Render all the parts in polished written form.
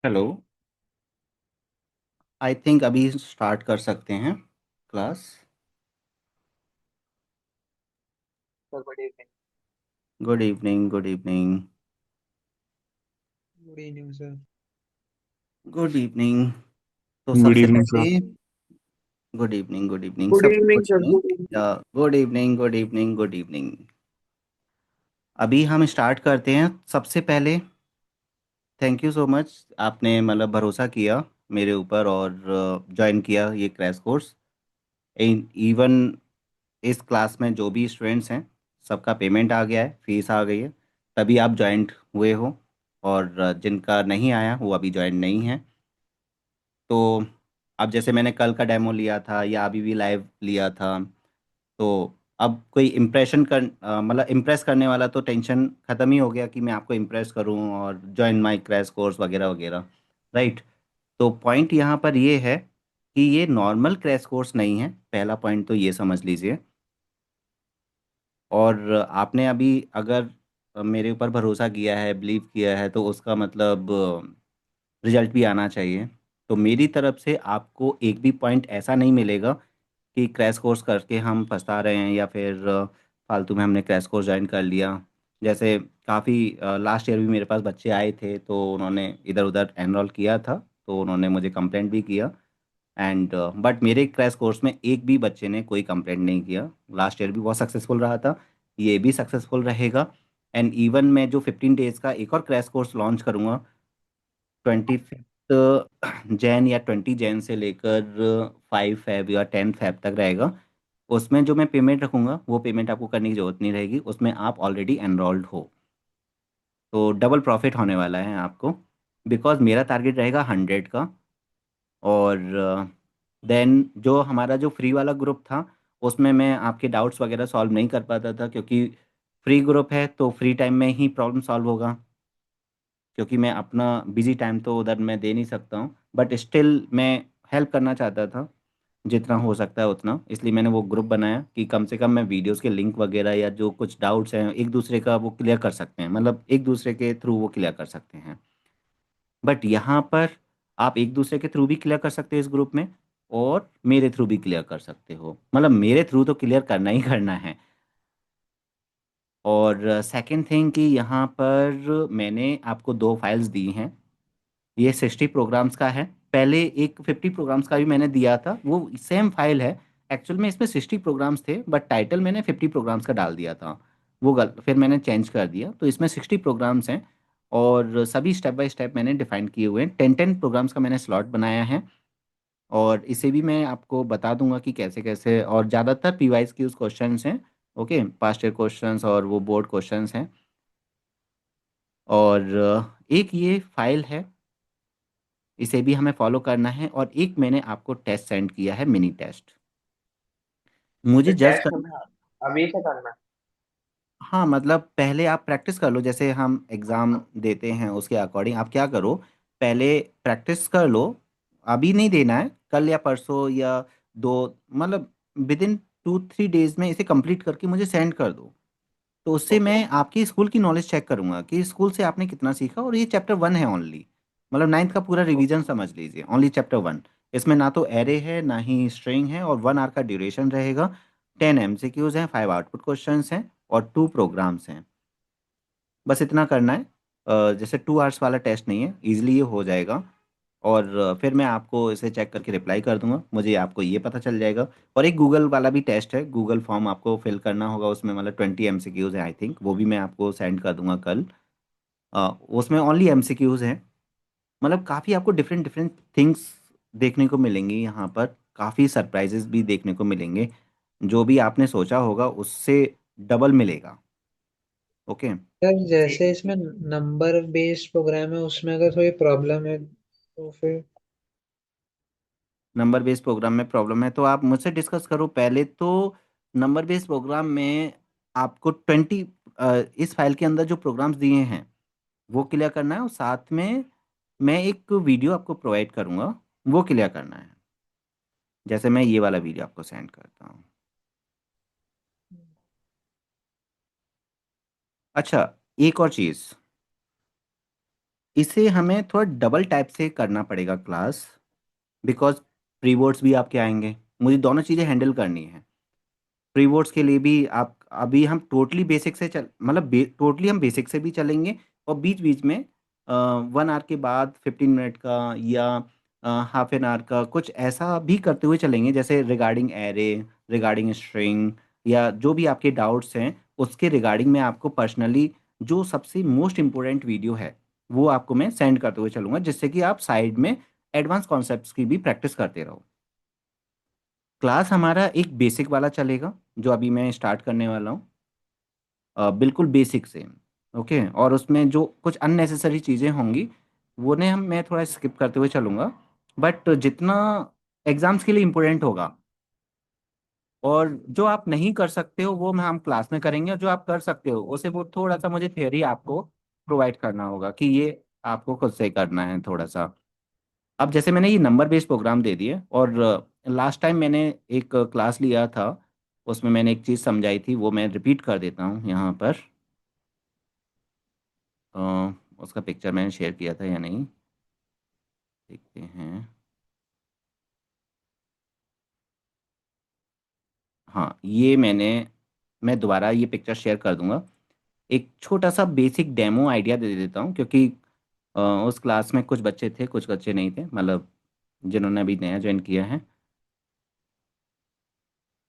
Hello. I think अभी start कर सकते हैं class. Sir good evening. Good evening, good evening. Good evening sir. Good evening. तो good सबसे इवनिंग सर। पहले good evening, good evening, good सबसे evening कुछ सर, नहीं। Good evening. Good evening, good evening, good evening. अभी हम start करते हैं। सबसे पहले थैंक यू सो मच, आपने मतलब भरोसा किया मेरे ऊपर और ज्वाइन किया ये क्रैश कोर्स। इवन इस क्लास में जो भी स्टूडेंट्स हैं, सबका पेमेंट आ गया है, फीस आ गई है, तभी आप ज्वाइंट हुए हो। और जिनका नहीं आया वो अभी ज्वाइन नहीं है। तो अब जैसे मैंने कल का डेमो लिया था या अभी भी लाइव लिया था, तो अब कोई इम्प्रेशन मतलब इम्प्रेस करने वाला तो टेंशन ख़त्म ही हो गया कि मैं आपको इम्प्रेस करूं और ज्वाइन माई क्रैश कोर्स वगैरह वगैरह। राइट। तो पॉइंट यहाँ पर ये है कि ये नॉर्मल क्रैश कोर्स नहीं है, पहला पॉइंट तो ये समझ लीजिए। और आपने अभी अगर मेरे ऊपर भरोसा किया है, बिलीव किया है, तो उसका मतलब रिजल्ट भी आना चाहिए। तो मेरी तरफ से आपको एक भी पॉइंट ऐसा नहीं मिलेगा कि क्रैश कोर्स करके हम पछता रहे हैं या फिर फालतू में हमने क्रैश कोर्स ज्वाइन कर लिया। जैसे काफ़ी लास्ट ईयर भी मेरे पास बच्चे आए थे, तो उन्होंने इधर उधर एनरोल किया था, तो उन्होंने मुझे कंप्लेंट भी किया। एंड बट मेरे क्रैश कोर्स में एक भी बच्चे ने कोई कंप्लेंट नहीं किया। लास्ट ईयर भी बहुत सक्सेसफुल रहा था, ये भी सक्सेसफुल रहेगा। एंड इवन मैं जो 15 डेज का एक और क्रैश कोर्स लॉन्च करूँगा, 25 जैन या 20 जैन से लेकर 5 फेब या 10 फेब तक रहेगा। उसमें जो मैं पेमेंट रखूँगा वो पेमेंट आपको करने की ज़रूरत नहीं रहेगी, उसमें आप ऑलरेडी एनरोल्ड हो। तो डबल प्रॉफिट होने वाला है आपको, बिकॉज मेरा टारगेट रहेगा 100 का। और देन जो हमारा जो फ्री वाला ग्रुप था, उसमें मैं आपके डाउट्स वगैरह सॉल्व नहीं कर पाता था, क्योंकि फ्री ग्रुप है तो फ्री टाइम में ही प्रॉब्लम सॉल्व होगा। क्योंकि मैं अपना बिजी टाइम तो उधर मैं दे नहीं सकता हूँ, बट स्टिल मैं हेल्प करना चाहता था जितना हो सकता है उतना, इसलिए मैंने वो ग्रुप बनाया कि कम से कम मैं वीडियोस के लिंक वगैरह या जो कुछ डाउट्स हैं एक दूसरे का वो क्लियर कर सकते हैं, मतलब एक दूसरे के थ्रू वो क्लियर कर सकते हैं। बट यहाँ पर आप एक दूसरे के थ्रू भी क्लियर कर सकते हो इस ग्रुप में, और मेरे थ्रू भी क्लियर कर सकते हो, मतलब मेरे थ्रू तो क्लियर करना ही करना है। और सेकंड थिंग कि यहाँ पर मैंने आपको दो फाइल्स दी हैं। ये 60 प्रोग्राम्स का है, पहले एक 50 प्रोग्राम्स का भी मैंने दिया था, वो सेम फाइल है। एक्चुअल में इसमें 60 प्रोग्राम्स थे, बट टाइटल मैंने 50 प्रोग्राम्स का डाल दिया था। वो गलत, फिर मैंने चेंज कर दिया, तो इसमें 60 प्रोग्राम्स हैं। और सभी स्टेप बाय स्टेप मैंने डिफाइन किए हुए हैं, 10 10 प्रोग्राम्स का मैंने स्लॉट बनाया है। और इसे भी मैं आपको बता दूंगा कि कैसे कैसे, और ज़्यादातर पीवाइस क्यूज क्वेश्चंस हैं। ओके, पास्ट ईयर क्वेश्चंस और वो बोर्ड क्वेश्चंस हैं। और एक ये फाइल है, इसे भी हमें फॉलो करना है। और एक मैंने आपको टेस्ट सेंड किया है, मिनी टेस्ट, मुझे तो जज टेस्ट कर। हमें अभी से करना है? हाँ, मतलब पहले आप प्रैक्टिस कर लो, जैसे हम एग्ज़ाम देते हैं उसके अकॉर्डिंग आप क्या करो, पहले प्रैक्टिस कर लो। अभी नहीं देना है, कल या परसों या दो, मतलब विद इन 2 3 डेज में इसे कंप्लीट करके मुझे सेंड कर दो। तो उससे ओके। मैं आपकी स्कूल की नॉलेज चेक करूंगा कि स्कूल से आपने कितना सीखा। और ये चैप्टर 1 है ओनली, मतलब नाइन्थ का पूरा रिवीजन समझ लीजिए, ओनली चैप्टर 1। इसमें ना तो एरे है ना ही स्ट्रिंग है, और 1 आवर का ड्यूरेशन रहेगा। 10 MCQs हैं, 5 आउटपुट क्वेश्चंस हैं, और 2 प्रोग्राम्स हैं। बस इतना करना है। जैसे 2 आवर्स वाला टेस्ट नहीं है, इजीली ये हो जाएगा। और फिर मैं आपको इसे चेक करके रिप्लाई कर दूंगा, मुझे आपको ये पता चल जाएगा। और एक गूगल वाला भी टेस्ट है, गूगल फॉर्म आपको फिल करना होगा, उसमें मतलब 20 MCQs है आई थिंक, वो भी मैं आपको सेंड कर दूंगा कल। उसमें ओनली MCQs हैं। मतलब काफ़ी आपको डिफरेंट डिफरेंट थिंग्स देखने को मिलेंगी यहाँ पर, काफ़ी सरप्राइजेस भी देखने को मिलेंगे। जो भी आपने सोचा होगा उससे डबल मिलेगा। ओके। सर जैसे इसमें नंबर बेस्ड प्रोग्राम है, उसमें अगर थोड़ी प्रॉब्लम है तो फिर? नंबर बेस्ड प्रोग्राम में प्रॉब्लम है तो आप मुझसे डिस्कस करो पहले तो। नंबर बेस्ड प्रोग्राम में आपको 20, इस फाइल के अंदर जो प्रोग्राम्स दिए हैं वो क्लियर करना है, और साथ में मैं एक वीडियो आपको प्रोवाइड करूँगा, वो क्लियर करना है। जैसे मैं ये वाला वीडियो आपको सेंड करता हूँ। अच्छा, एक और चीज़, इसे हमें थोड़ा डबल टाइप से करना पड़ेगा क्लास, बिकॉज प्री बोर्ड्स भी आपके आएंगे, मुझे दोनों चीज़ें हैंडल करनी है। प्री बोर्ड्स के लिए भी आप, अभी हम टोटली बेसिक से चल मतलब टोटली हम बेसिक से भी चलेंगे, और बीच बीच में 1 आवर के बाद 15 मिनट का या हाफ एन आवर का कुछ ऐसा भी करते हुए चलेंगे, जैसे रिगार्डिंग एरे, रिगार्डिंग स्ट्रिंग, या जो भी आपके डाउट्स हैं उसके रिगार्डिंग में आपको पर्सनली जो सबसे मोस्ट इम्पोर्टेंट वीडियो है वो आपको मैं सेंड करते हुए चलूंगा, जिससे कि आप साइड में एडवांस कॉन्सेप्ट्स की भी प्रैक्टिस करते रहो। क्लास हमारा एक बेसिक वाला चलेगा जो अभी मैं स्टार्ट करने वाला हूँ, बिल्कुल बेसिक से। ओके, और उसमें जो कुछ अननेसेसरी चीज़ें होंगी वो ने हम मैं थोड़ा स्किप करते हुए चलूँगा, बट जितना एग्ज़ाम्स के लिए इम्पोर्टेंट होगा और जो आप नहीं कर सकते हो वो मैं हम क्लास में करेंगे, और जो आप कर सकते हो उसे वो थोड़ा सा मुझे थियोरी आपको प्रोवाइड करना होगा कि ये आपको खुद से करना है थोड़ा सा। अब जैसे मैंने ये नंबर बेस्ड प्रोग्राम दे दिए, और लास्ट टाइम मैंने एक क्लास लिया था, उसमें मैंने एक चीज़ समझाई थी, वो मैं रिपीट कर देता हूँ यहाँ पर। अ, उसका पिक्चर मैंने शेयर किया था या नहीं, देखते हैं। हाँ, ये मैं दोबारा ये पिक्चर शेयर कर दूंगा। एक छोटा सा बेसिक डेमो आइडिया दे देता हूँ, क्योंकि उस क्लास में कुछ बच्चे थे कुछ बच्चे नहीं थे, मतलब जिन्होंने अभी नया ज्वाइन किया है।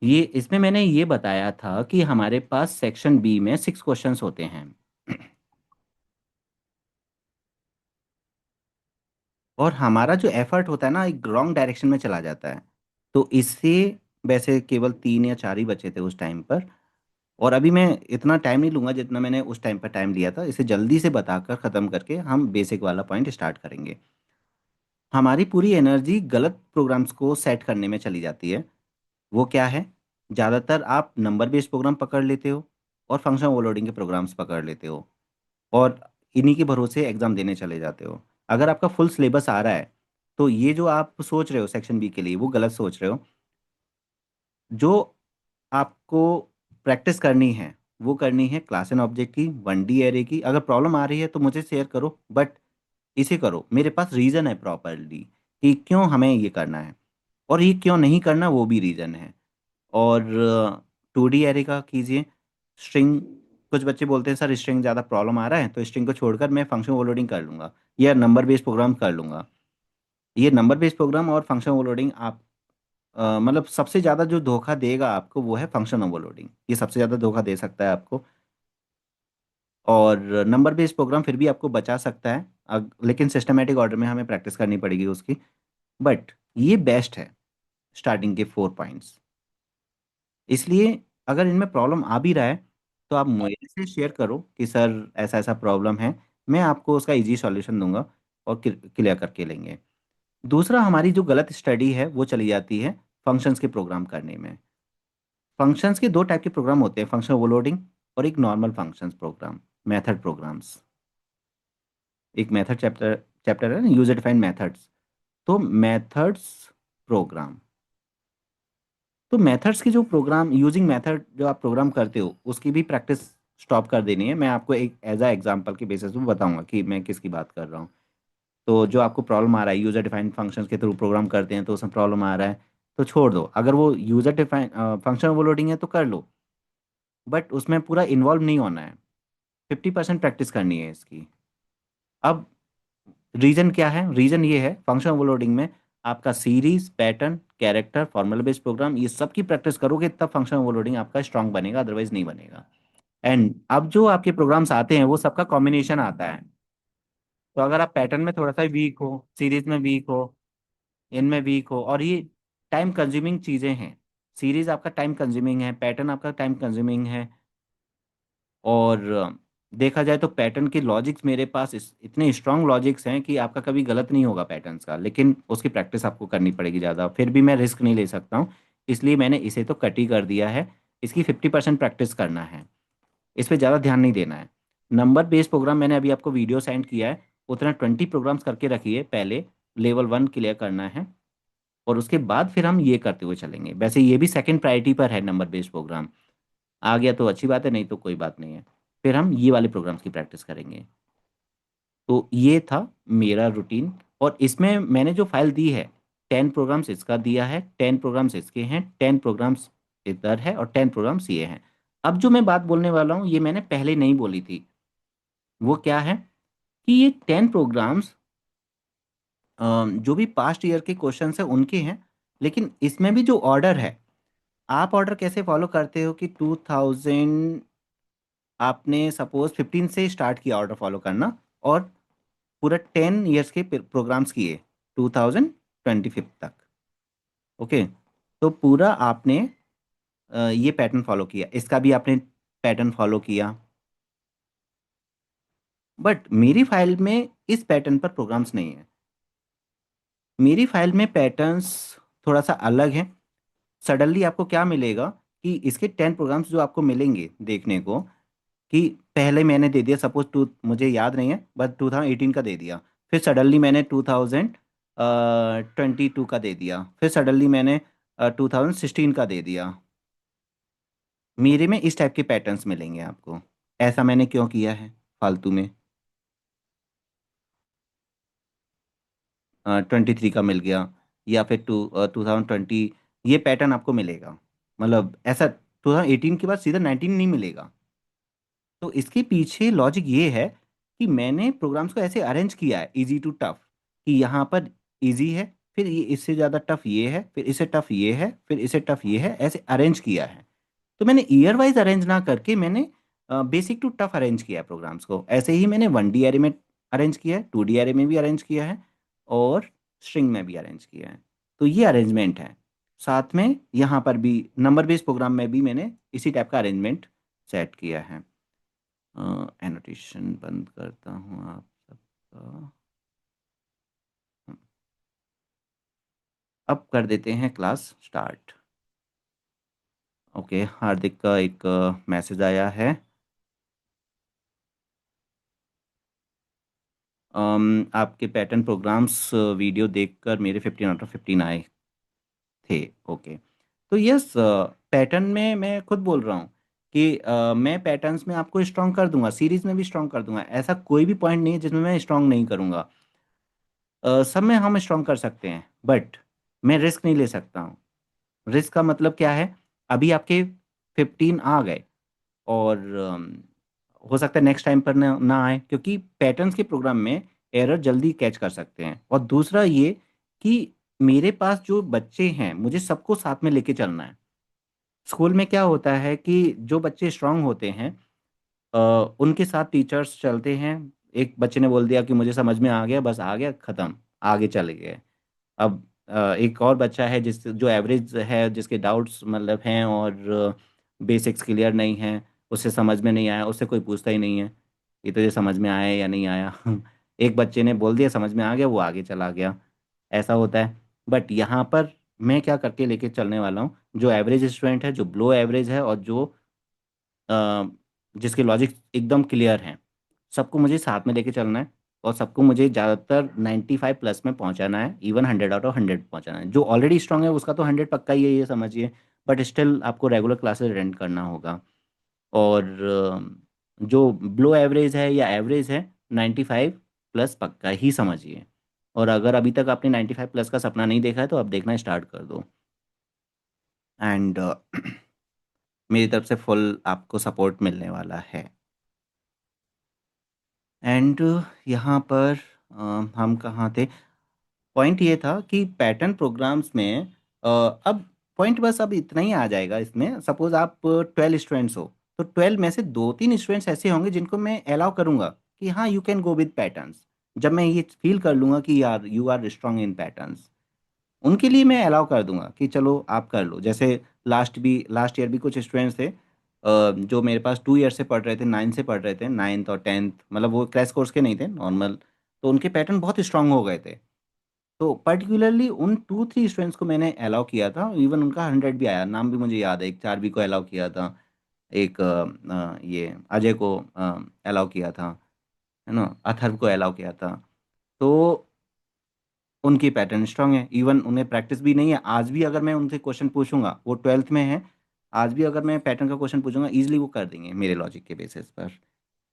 ये इसमें मैंने ये बताया था कि हमारे पास सेक्शन बी में 6 क्वेश्चंस होते हैं, और हमारा जो एफर्ट होता है ना एक रॉन्ग डायरेक्शन में चला जाता है। तो इससे, वैसे केवल 3 या 4 ही बचे थे उस टाइम पर, और अभी मैं इतना टाइम नहीं लूंगा जितना मैंने उस टाइम पर टाइम लिया था, इसे जल्दी से बताकर ख़त्म करके हम बेसिक वाला पॉइंट स्टार्ट करेंगे। हमारी पूरी एनर्जी गलत प्रोग्राम्स को सेट करने में चली जाती है। वो क्या है, ज़्यादातर आप नंबर बेस्ड प्रोग्राम पकड़ लेते हो और फंक्शन ओवरलोडिंग के प्रोग्राम्स पकड़ लेते हो, और इन्हीं के भरोसे एग्ज़ाम देने चले जाते हो। अगर आपका फुल सिलेबस आ रहा है तो ये जो आप सोच रहे हो सेक्शन बी के लिए वो गलत सोच रहे हो। जो आपको प्रैक्टिस करनी है वो करनी है क्लास एंड ऑब्जेक्ट की, 1D एरे की। अगर प्रॉब्लम आ रही है तो मुझे शेयर करो, बट इसे करो, मेरे पास रीज़न है प्रॉपरली कि क्यों हमें ये करना है, और ये क्यों नहीं करना वो भी रीज़न है। और 2D एरे का कीजिए। स्ट्रिंग, कुछ बच्चे बोलते हैं सर स्ट्रिंग ज़्यादा प्रॉब्लम आ रहा है तो स्ट्रिंग को छोड़कर मैं फंक्शन ओवरलोडिंग कर लूँगा या नंबर बेस्ड प्रोग्राम कर लूँगा। ये नंबर बेस्ड प्रोग्राम और फंक्शन ओवरलोडिंग आप मतलब सबसे ज़्यादा जो धोखा देगा आपको वो है फंक्शन ओवरलोडिंग, ये सबसे ज़्यादा धोखा दे सकता है आपको। और नंबर बेस्ड प्रोग्राम फिर भी आपको बचा सकता है, लेकिन सिस्टमेटिक ऑर्डर में हमें प्रैक्टिस करनी पड़ेगी उसकी। बट ये बेस्ट है स्टार्टिंग के 4 पॉइंट्स। इसलिए अगर इनमें प्रॉब्लम आ भी रहा है तो आप मेरे से शेयर करो कि सर ऐसा ऐसा प्रॉब्लम है, मैं आपको उसका इजी सॉल्यूशन दूंगा और क्लियर करके लेंगे। दूसरा, हमारी जो गलत स्टडी है वो चली जाती है फंक्शंस के प्रोग्राम करने में। फंक्शंस के 2 टाइप के प्रोग्राम होते हैं, फंक्शन ओवरलोडिंग और एक normal functions program, method programs. एक मेथड चैप्टर चैप्टर है ना, यूजर डिफाइंड मेथड्स। तो मेथड्स प्रोग्राम, तो मेथड्स की जो प्रोग्राम यूजिंग मेथड जो आप प्रोग्राम करते हो उसकी भी प्रैक्टिस स्टॉप कर देनी है। मैं आपको एक एज अ एग्जांपल के बेसिस पे बताऊंगा कि मैं किसकी बात कर रहा हूँ। तो जो आपको प्रॉब्लम आ रहा है यूजर डिफाइंड फंक्शंस के थ्रू प्रोग्राम करते हैं तो उसमें प्रॉब्लम आ रहा है, तो छोड़ दो। अगर वो यूजर डिफाइंड फंक्शन ओवरलोडिंग है तो कर लो, बट उसमें पूरा इन्वॉल्व नहीं होना है। 50% प्रैक्टिस करनी है इसकी। अब रीजन क्या है, रीजन ये है फंक्शन ओवरलोडिंग में आपका series, pattern, character, formula based program, ये सब की प्रैक्टिस करोगे तब फंक्शन ओवरलोडिंग आपका स्ट्रांग बनेगा, अदरवाइज नहीं बनेगा। एंड अब जो आपके प्रोग्राम्स आते हैं वो सबका कॉम्बिनेशन आता है। तो अगर आप पैटर्न में थोड़ा सा वीक हो, सीरीज में वीक हो, इनमें वीक हो, और ये टाइम कंज्यूमिंग चीज़ें हैं। सीरीज आपका टाइम कंज्यूमिंग है, पैटर्न आपका टाइम कंज्यूमिंग है, और देखा जाए तो पैटर्न के लॉजिक्स मेरे पास इतने स्ट्रांग लॉजिक्स हैं कि आपका कभी गलत नहीं होगा पैटर्न्स का, लेकिन उसकी प्रैक्टिस आपको करनी पड़ेगी ज़्यादा, फिर भी मैं रिस्क नहीं ले सकता हूँ। इसलिए मैंने इसे तो कट ही कर दिया है। इसकी 50% प्रैक्टिस करना है, इस पर ज़्यादा ध्यान नहीं देना है। नंबर बेस्ड प्रोग्राम मैंने अभी आपको वीडियो सेंड किया है, उतना 20 प्रोग्राम्स करके रखिए पहले, लेवल 1 क्लियर करना है, और उसके बाद फिर हम ये करते हुए चलेंगे। वैसे ये भी सेकंड प्रायोरिटी पर है, नंबर बेस्ड प्रोग्राम आ गया तो अच्छी बात है, नहीं तो कोई बात नहीं है। फिर हम ये वाले प्रोग्राम्स की प्रैक्टिस करेंगे। तो ये था मेरा रूटीन। और इसमें मैंने जो फाइल दी है, 10 प्रोग्राम्स इसका दिया है, 10 प्रोग्राम्स इसके हैं, 10 प्रोग्राम्स इधर है, और 10 प्रोग्राम्स ये हैं। अब जो मैं बात बोलने वाला हूँ ये मैंने पहले नहीं बोली थी। वो क्या है कि ये 10 प्रोग्राम्स जो भी पास्ट ईयर के क्वेश्चन है उनके हैं। लेकिन इसमें भी जो ऑर्डर है, आप ऑर्डर कैसे फॉलो करते हो कि 2000, आपने सपोज 15 से स्टार्ट किया ऑर्डर फॉलो करना, और पूरा 10 ईयर्स के प्रोग्राम्स किए 2025 तक। ओके, तो पूरा आपने ये पैटर्न फॉलो किया, इसका भी आपने पैटर्न फॉलो किया। बट मेरी फाइल में इस पैटर्न पर प्रोग्राम्स नहीं है। मेरी फाइल में पैटर्न्स थोड़ा सा अलग है। सडनली आपको क्या मिलेगा कि इसके 10 प्रोग्राम्स जो आपको मिलेंगे देखने को, कि पहले मैंने दे दिया सपोज टू, मुझे याद नहीं है, बस 2018 का दे दिया। फिर सडनली मैंने 2022 का दे दिया। फिर सडनली मैंने 2016 का दे दिया। मेरे में इस टाइप के पैटर्न्स मिलेंगे आपको। ऐसा मैंने क्यों किया है फालतू में? 23 का मिल गया, या फिर 2020, ये पैटर्न आपको मिलेगा। मतलब ऐसा 2018 के बाद सीधा 19 नहीं मिलेगा। तो इसके पीछे लॉजिक ये है कि मैंने प्रोग्राम्स को ऐसे अरेंज किया है, इजी टू टफ, कि यहाँ पर इजी है, फिर ये इससे ज़्यादा टफ ये है, फिर इससे टफ ये है, फिर इससे टफ ये है, ऐसे अरेंज किया है। तो मैंने ईयर वाइज अरेंज ना करके मैंने बेसिक टू टफ अरेंज किया है प्रोग्राम्स को। ऐसे ही मैंने 1D एरे में अरेंज किया है, 2D एरे में भी अरेंज किया है, और स्ट्रिंग में भी अरेंज किया है। तो ये अरेंजमेंट है। साथ में यहाँ पर भी नंबर बेस्ड प्रोग्राम में भी मैंने इसी टाइप का अरेंजमेंट सेट किया है। एनोटेशन बंद करता हूँ आप सबका। अब कर देते हैं क्लास स्टार्ट। ओके, हार्दिक का एक मैसेज आया है। आपके पैटर्न प्रोग्राम्स वीडियो देखकर मेरे 15 आउट ऑफ 15 आए थे। ओके, तो यस, पैटर्न में मैं खुद बोल रहा हूँ कि मैं पैटर्न्स में आपको स्ट्रॉन्ग कर दूंगा, सीरीज में भी स्ट्रॉन्ग कर दूंगा। ऐसा कोई भी पॉइंट नहीं है जिसमें मैं स्ट्रॉन्ग नहीं करूंगा। सब में हम स्ट्रॉन्ग कर सकते हैं, बट मैं रिस्क नहीं ले सकता हूँ। रिस्क का मतलब क्या है? अभी आपके 15 आ गए, और हो सकता है नेक्स्ट टाइम पर ना आए, क्योंकि पैटर्न्स के प्रोग्राम में एरर जल्दी कैच कर सकते हैं। और दूसरा ये कि मेरे पास जो बच्चे हैं मुझे सबको साथ में लेके चलना है। स्कूल में क्या होता है कि जो बच्चे स्ट्रांग होते हैं, अ, उनके साथ टीचर्स चलते हैं। एक बच्चे ने बोल दिया कि मुझे समझ में आ गया, बस आ गया, ख़त्म, आगे चले गए। अब एक और बच्चा है जिस जो एवरेज है, जिसके डाउट्स मतलब हैं, और बेसिक्स क्लियर नहीं हैं, उससे समझ में नहीं आया, उससे कोई पूछता ही नहीं है कि तुझे समझ में आया या नहीं आया। एक बच्चे ने बोल दिया समझ में आ गया, वो आगे चला गया। ऐसा होता है। बट यहाँ पर मैं क्या करके लेके चलने वाला हूँ, जो एवरेज स्टूडेंट है, जो ब्लो एवरेज है, और जो अ, जिसके लॉजिक एकदम क्लियर हैं, सबको मुझे साथ में लेके चलना है। और सबको मुझे ज़्यादातर 95 प्लस में पहुंचाना है, इवन 100 आउट ऑफ 100 पहुंचाना है। जो ऑलरेडी स्ट्रांग है उसका तो 100 पक्का ही है, ये समझिए। बट स्टिल आपको रेगुलर क्लासेस अटेंड करना होगा। और जो ब्लो एवरेज है या एवरेज है, 95 प्लस पक्का ही समझिए। और अगर अभी तक आपने 95 प्लस का सपना नहीं देखा है तो अब देखना स्टार्ट कर दो। एंड मेरी तरफ से फुल आपको सपोर्ट मिलने वाला है। एंड यहाँ पर हम कहाँ थे? पॉइंट ये था कि पैटर्न प्रोग्राम्स में अब पॉइंट बस अब इतना ही आ जाएगा इसमें। सपोज आप 12 स्टूडेंट्स हो, तो 12 में से 2-3 स्टूडेंट्स ऐसे होंगे जिनको मैं अलाउ करूंगा कि हाँ you can go with patterns. जब मैं ये फील कर लूंगा कि यार you are strong in patterns, उनके लिए मैं अलाउ कर दूंगा कि चलो आप कर लो। जैसे लास्ट ईयर भी कुछ स्टूडेंट्स थे जो मेरे पास 2 ईयर से पढ़ रहे थे, 9 से पढ़ रहे थे, 9th और 10th, मतलब वो क्रैश कोर्स के नहीं थे, नॉर्मल। तो उनके पैटर्न बहुत स्ट्रांग हो गए थे। तो पर्टिकुलरली उन 2-3 स्टूडेंट्स को मैंने अलाउ किया था, इवन उनका 100 भी आया, नाम भी मुझे याद है। एक चारवी को अलाउ किया था, एक ये अजय को अलाउ किया था, है ना, अथर्व को अलाउ किया था। तो उनकी पैटर्न स्ट्रांग है, इवन उन्हें प्रैक्टिस भी नहीं है। आज भी अगर मैं उनसे क्वेश्चन पूछूंगा, वो 12th में है, आज भी अगर मैं पैटर्न का क्वेश्चन पूछूंगा इजीली वो कर देंगे मेरे लॉजिक के बेसिस पर।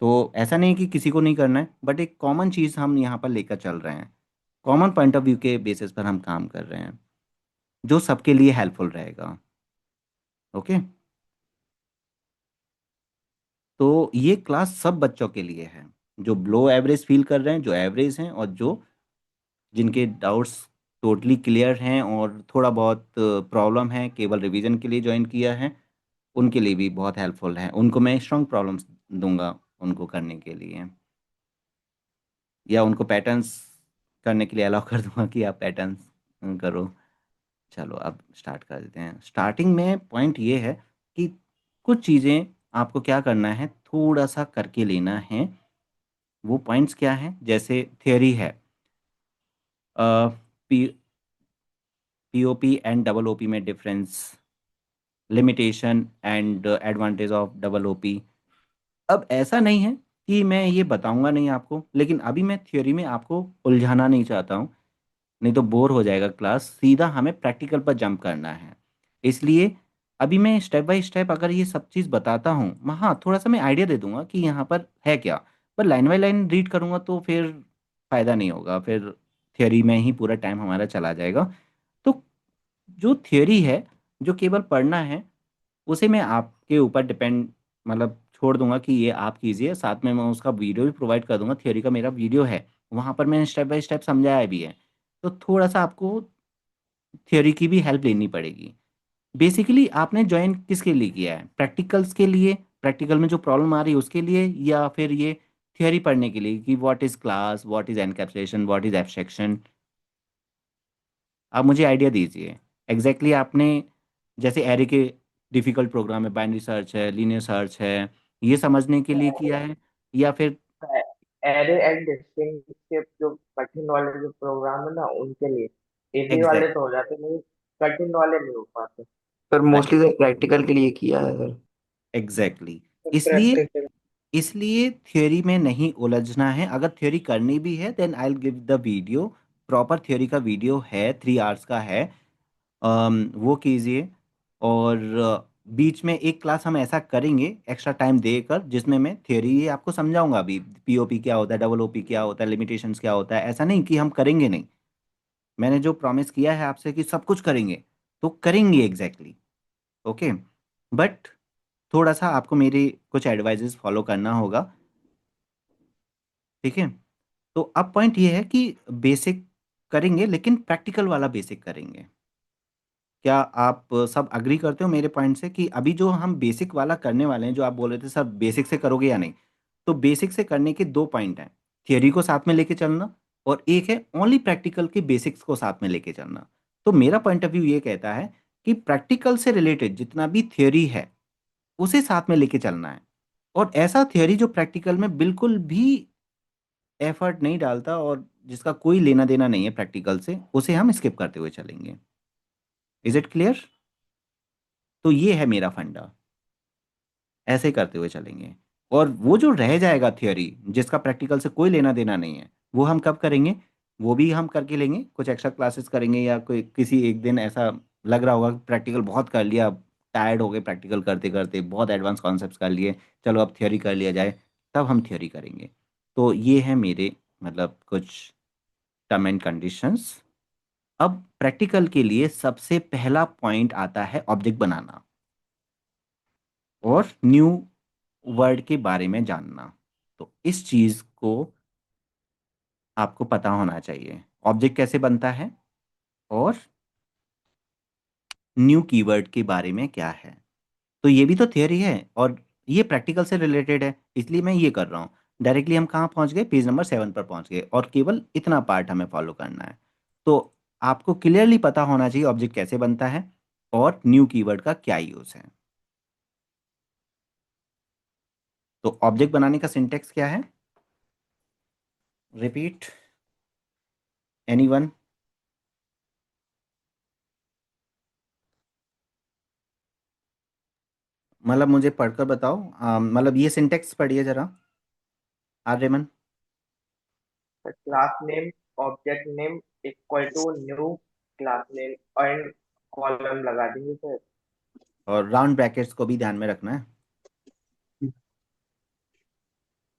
तो ऐसा नहीं कि किसी को नहीं करना है, बट एक कॉमन चीज़ हम यहाँ पर लेकर चल रहे हैं, कॉमन पॉइंट ऑफ व्यू के बेसिस पर हम काम कर रहे हैं, जो सबके लिए हेल्पफुल रहेगा। ओके। तो ये क्लास सब बच्चों के लिए है, जो लो एवरेज फील कर रहे हैं, जो एवरेज हैं, और जो जिनके डाउट्स टोटली क्लियर हैं और थोड़ा बहुत प्रॉब्लम है, केवल रिवीजन के लिए ज्वाइन किया है, उनके लिए भी बहुत हेल्पफुल है। उनको मैं स्ट्रॉन्ग प्रॉब्लम्स दूंगा उनको करने के लिए, या उनको पैटर्न्स करने के लिए अलाउ कर दूंगा कि आप पैटर्न्स करो। चलो अब स्टार्ट कर देते हैं। स्टार्टिंग में पॉइंट ये है कि कुछ चीज़ें आपको क्या करना है, थोड़ा सा करके लेना है। वो पॉइंट्स क्या हैं, जैसे थियोरी है, P POP and double OP में difference, limitation and advantage of double OP. अब ऐसा नहीं है कि मैं ये बताऊंगा नहीं आपको, लेकिन अभी मैं थ्योरी में आपको उलझाना नहीं चाहता हूँ, नहीं तो बोर हो जाएगा क्लास। सीधा हमें प्रैक्टिकल पर जंप करना है। इसलिए अभी मैं स्टेप बाय स्टेप अगर ये सब चीज़ बताता हूँ, मैं हाँ थोड़ा सा मैं आइडिया दे दूंगा कि यहाँ पर है क्या, पर लाइन बाय लाइन रीड करूंगा तो फिर फ़ायदा नहीं होगा, फिर थियोरी में ही पूरा टाइम हमारा चला जाएगा। तो जो थियोरी है, जो केवल पढ़ना है, उसे मैं आपके ऊपर डिपेंड, मतलब छोड़ दूंगा कि ये आप कीजिए। साथ में मैं उसका वीडियो भी प्रोवाइड कर दूंगा, थियोरी का मेरा वीडियो है, वहाँ पर मैंने स्टेप बाय स्टेप समझाया भी है। तो थोड़ा सा आपको थियोरी की भी हेल्प लेनी पड़ेगी। बेसिकली आपने ज्वाइन किसके लिए किया है, प्रैक्टिकल्स के लिए, प्रैक्टिकल में जो प्रॉब्लम आ रही है उसके लिए, या फिर ये थियोरी पढ़ने के लिए कि what is class, what is encapsulation, what is abstraction. आप मुझे आइडिया दीजिए एग्जैक्टली आपने, जैसे एरे के डिफिकल्ट प्रोग्राम है, बाइनरी सर्च है, लीनियर सर्च है, ये समझने के लिए किया है, या फिर एरे एंड डिस्टिंग के जो कठिन वाले जो प्रोग्राम है ना उनके लिए इजी वाले एग्जैक्ट तो हो जाते नहीं, कठिन वाले नहीं हो पाते। पर राइट, मोस्टली तो प्रैक्टिकल के लिए किया है सर। एग्जैक्टली। तो इसलिए प्रैक्टिकल। इसलिए थ्योरी में नहीं उलझना है। अगर थ्योरी करनी भी है then I will give the video, proper theory का वीडियो है, 3 आवर्स का है। वो कीजिए। और बीच में एक क्लास हम ऐसा करेंगे एक्स्ट्रा टाइम देकर, जिसमें मैं थ्योरी आपको समझाऊंगा अभी, पीओपी क्या होता है, डबल ओपी क्या होता है, लिमिटेशंस क्या होता है। ऐसा नहीं कि हम करेंगे नहीं, मैंने जो प्रॉमिस किया है आपसे कि सब कुछ करेंगे, तो करेंगे एग्जैक्टली। ओके। बट थोड़ा सा आपको मेरी कुछ एडवाइजेस फॉलो करना होगा। ठीक है। तो अब पॉइंट ये है कि बेसिक करेंगे, लेकिन प्रैक्टिकल वाला बेसिक करेंगे। क्या आप सब अग्री करते हो मेरे पॉइंट से कि अभी जो हम बेसिक वाला करने वाले हैं, जो आप बोल रहे थे सर बेसिक से करोगे या नहीं, तो बेसिक से करने के 2 पॉइंट हैं, थियोरी को साथ में लेके चलना, और एक है ओनली प्रैक्टिकल के बेसिक्स को साथ में लेके चलना। तो मेरा पॉइंट ऑफ व्यू ये कहता है कि प्रैक्टिकल से रिलेटेड जितना भी थियोरी है उसे साथ में लेके चलना है, और ऐसा थियोरी जो प्रैक्टिकल में बिल्कुल भी एफर्ट नहीं डालता और जिसका कोई लेना देना नहीं है प्रैक्टिकल से, उसे हम स्किप करते हुए चलेंगे। Is it clear? तो ये है मेरा फंडा, ऐसे करते हुए चलेंगे। और वो जो रह जाएगा थियोरी, जिसका प्रैक्टिकल से कोई लेना देना नहीं है, वो हम कब करेंगे, वो भी हम करके लेंगे, कुछ एक्स्ट्रा क्लासेस करेंगे, या कोई किसी एक दिन ऐसा लग रहा होगा कि प्रैक्टिकल बहुत कर लिया, टायर्ड हो गए प्रैक्टिकल करते करते, बहुत एडवांस कॉन्सेप्ट्स कर लिए, चलो अब थियोरी कर लिया जाए, तब हम थियोरी करेंगे। तो ये है मेरे, मतलब कुछ टर्म एंड कंडीशंस। अब प्रैक्टिकल के लिए सबसे पहला पॉइंट आता है ऑब्जेक्ट बनाना और न्यू वर्ड के बारे में जानना। तो इस चीज को आपको पता होना चाहिए, ऑब्जेक्ट कैसे बनता है और न्यू कीवर्ड के बारे में क्या है। तो ये भी तो थियरी है, और ये प्रैक्टिकल से रिलेटेड है, इसलिए मैं ये कर रहा हूँ। डायरेक्टली हम कहाँ पहुँच गए, पेज नंबर 7 पर पहुँच गए, और केवल इतना पार्ट हमें फॉलो करना है। तो आपको क्लियरली पता होना चाहिए ऑब्जेक्ट कैसे बनता है और न्यू कीवर्ड का क्या यूज़ है। तो ऑब्जेक्ट बनाने का सिंटेक्स क्या है, रिपीट, एनीवन? मतलब मुझे पढ़कर बताओ, मतलब ये सिंटेक्स पढ़िए जरा, Aryaman. Class name object name equal to new class name and column लगा देंगे सर। और राउंड ब्रैकेट्स को भी ध्यान में रखना है।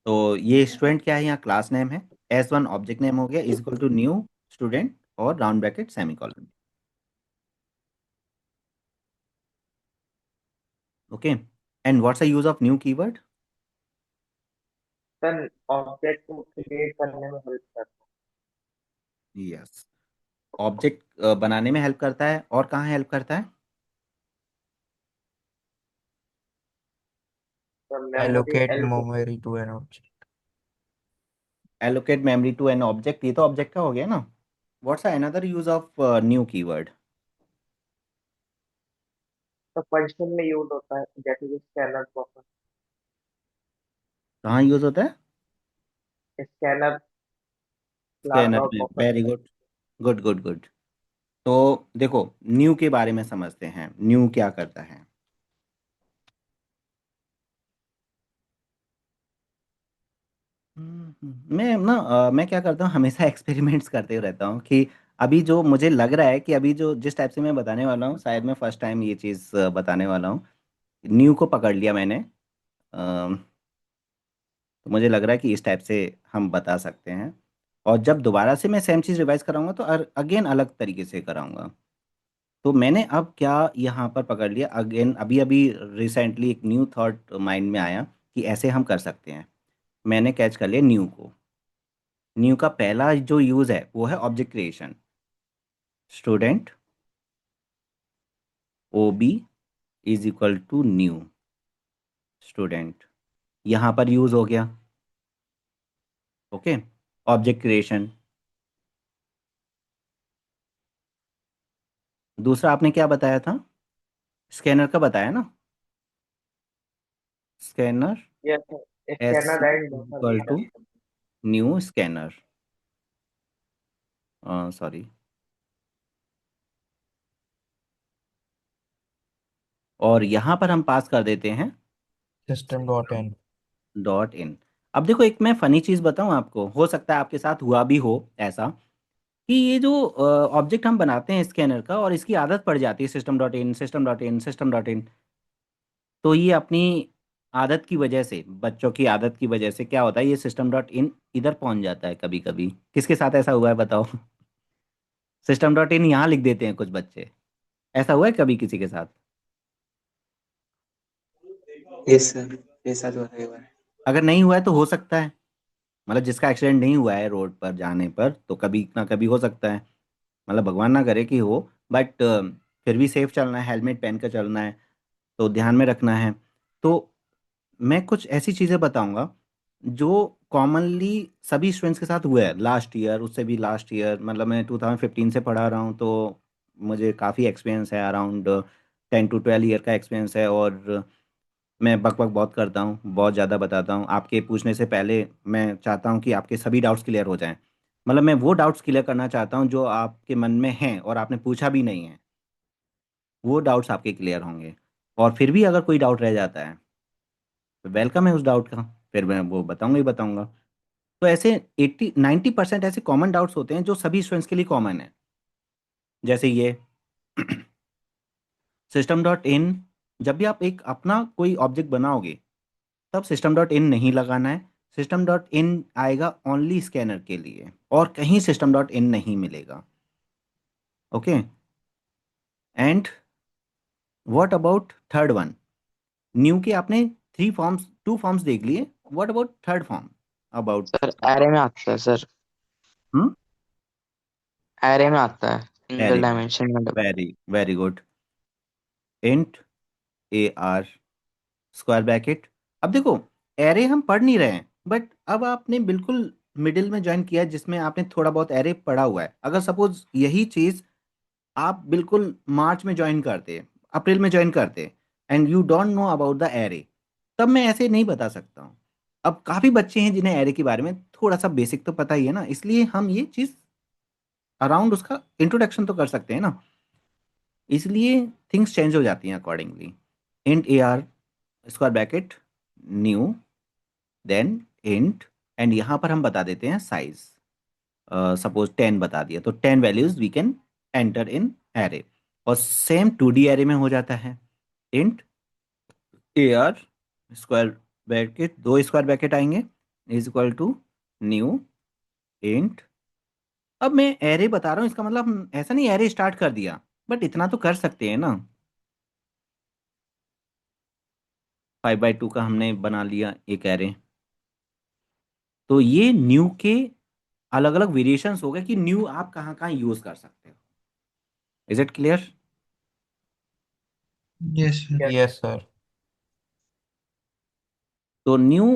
तो ये स्टूडेंट क्या है, यहाँ क्लास नेम है। S1 ऑब्जेक्ट नेम हो गया, is equal to new student और round bracket semicolon. Okay, and what's the use of new keyword? Sir object को क्रिएट करने में हेल्प करता यस, ऑब्जेक्ट बनाने में हेल्प करता है, और कहाँ हेल्प करता है? है, sir memory allocate allocate. memory to an object। Allocate memory to an object, ये तो ऑब्जेक्ट का हो गया ना। What's another use of new keyword? तो फंक्शन में यूज होता है, जैसे कि स्कैनर बफर। कहाँ यूज होता है? स्कैनर क्लास स्कैनर और में, buffer. Very good, good good good. तो देखो, न्यू के बारे में समझते हैं, न्यू क्या करता है। मैं क्या करता हूँ, हमेशा एक्सपेरिमेंट्स करते रहता हूँ कि अभी जो मुझे लग रहा है कि अभी जो जिस टाइप से मैं बताने वाला हूँ, शायद मैं फर्स्ट टाइम ये चीज़ बताने वाला हूँ। न्यू को पकड़ लिया मैंने। तो मुझे लग रहा है कि इस टाइप से हम बता सकते हैं। और जब दोबारा से मैं सेम चीज़ रिवाइज कराऊंगा तो अगेन अलग तरीके से कराऊंगा। तो मैंने अब क्या यहाँ पर पकड़ लिया, अगेन अभी अभी रिसेंटली एक न्यू थॉट माइंड में आया कि ऐसे हम कर सकते हैं। मैंने कैच कर लिया न्यू को। न्यू का पहला जो यूज़ है वो है object creation. Student O B is equal to new student, यहाँ पर यूज़ हो गया। Okay, object creation. दूसरा आपने क्या बताया था? स्कैनर का बताया ना। Scanner yes sir, scanner and buffer equal to बताया। New scanner, sorry. और यहाँ पर हम पास कर देते हैं system.in। Dot in. अब देखो, एक मैं फनी चीज़ बताऊँ आपको, हो सकता है आपके साथ हुआ भी हो ऐसा, कि ये जो ऑब्जेक्ट हम बनाते हैं स्कैनर का, और इसकी आदत पड़ जाती है system dot in, system dot in, system dot in. तो ये अपनी आदत की वजह से, बच्चों की आदत की वजह से क्या होता है, ये सिस्टम डॉट इन इधर पहुंच जाता है कभी कभी। किसके साथ ऐसा हुआ है बताओ? सिस्टम डॉट इन यहाँ लिख देते हैं कुछ बच्चे। ऐसा हुआ है कभी किसी के साथ? यस सर, ऐसा तो है बार। अगर नहीं हुआ है तो हो सकता है, मतलब जिसका एक्सीडेंट नहीं हुआ है रोड पर जाने पर, तो कभी ना कभी हो सकता है। मतलब भगवान ना करे कि हो, बट फिर भी सेफ चलना है, हेलमेट पहन कर चलना है, तो ध्यान में रखना है। तो मैं कुछ ऐसी चीज़ें बताऊंगा जो कॉमनली सभी स्टूडेंट्स के साथ हुआ है लास्ट ईयर, उससे भी लास्ट ईयर, मतलब मैं 2015 से पढ़ा रहा हूँ, तो मुझे काफ़ी एक्सपीरियंस है, अराउंड 10 to 12 ईयर का एक्सपीरियंस है। और मैं बक बक बहुत करता हूँ, बहुत ज़्यादा बताता हूँ। आपके पूछने से पहले मैं चाहता हूँ कि आपके सभी डाउट्स क्लियर हो जाएं। मतलब मैं वो डाउट्स क्लियर करना चाहता हूँ जो आपके मन में हैं और आपने पूछा भी नहीं है, वो डाउट्स आपके क्लियर होंगे। और फिर भी अगर कोई डाउट रह जाता है तो वेलकम है उस डाउट का, फिर मैं वो बताऊंगा ही बताऊंगा। तो ऐसे 80-90% ऐसे कॉमन डाउट्स होते हैं जो सभी स्टूडेंट्स के लिए कॉमन है। जैसे ये सिस्टम डॉट इन, जब भी आप एक अपना कोई ऑब्जेक्ट बनाओगे तब सिस्टम डॉट इन नहीं लगाना है। सिस्टम डॉट इन आएगा ओनली स्कैनर के लिए, और कहीं सिस्टम डॉट इन नहीं मिलेगा। Okay, and what about third one? New के आपने 3 फॉर्म्स, 2 फॉर्म्स देख लिए, what about third form? About sir array में आता है सर। एरे में आता है, सिंगल एरे, डायमेंशन में। Very very good. Int A R square bracket. अब देखो, एरे हम पढ़ नहीं रहे हैं, बट अब आपने बिल्कुल मिडिल में ज्वाइन किया जिसमें आपने थोड़ा बहुत एरे पढ़ा हुआ है। अगर सपोज यही चीज आप बिल्कुल मार्च में ज्वाइन करते, अप्रैल में ज्वाइन करते, and you don't know about the array, तब मैं ऐसे नहीं बता सकता हूँ। अब काफी बच्चे हैं जिन्हें एरे के बारे में थोड़ा सा बेसिक तो पता ही है ना, इसलिए हम ये चीज अराउंड उसका इंट्रोडक्शन तो कर सकते हैं ना। इसलिए थिंग्स चेंज हो जाती हैं accordingly. Int A R square bracket new, then int, and यहाँ पर हम बता देते हैं साइज। सपोज 10 बता दिया, तो 10 values we can enter in array. और सेम 2D एरे में हो जाता है। Int A R square bracket, 2 square bracket आएंगे, is equal to new int. अब मैं एरे बता रहा हूँ, इसका मतलब ऐसा नहीं एरे स्टार्ट कर दिया, बट इतना तो कर सकते हैं ना। 5/2 का हमने बना लिया एक एरे। तो ये न्यू के अलग अलग वेरिएशंस हो गए कि न्यू आप कहाँ कहाँ यूज कर सकते हो। Is it clear? Yes, sir. Yes. Yes, sir. तो new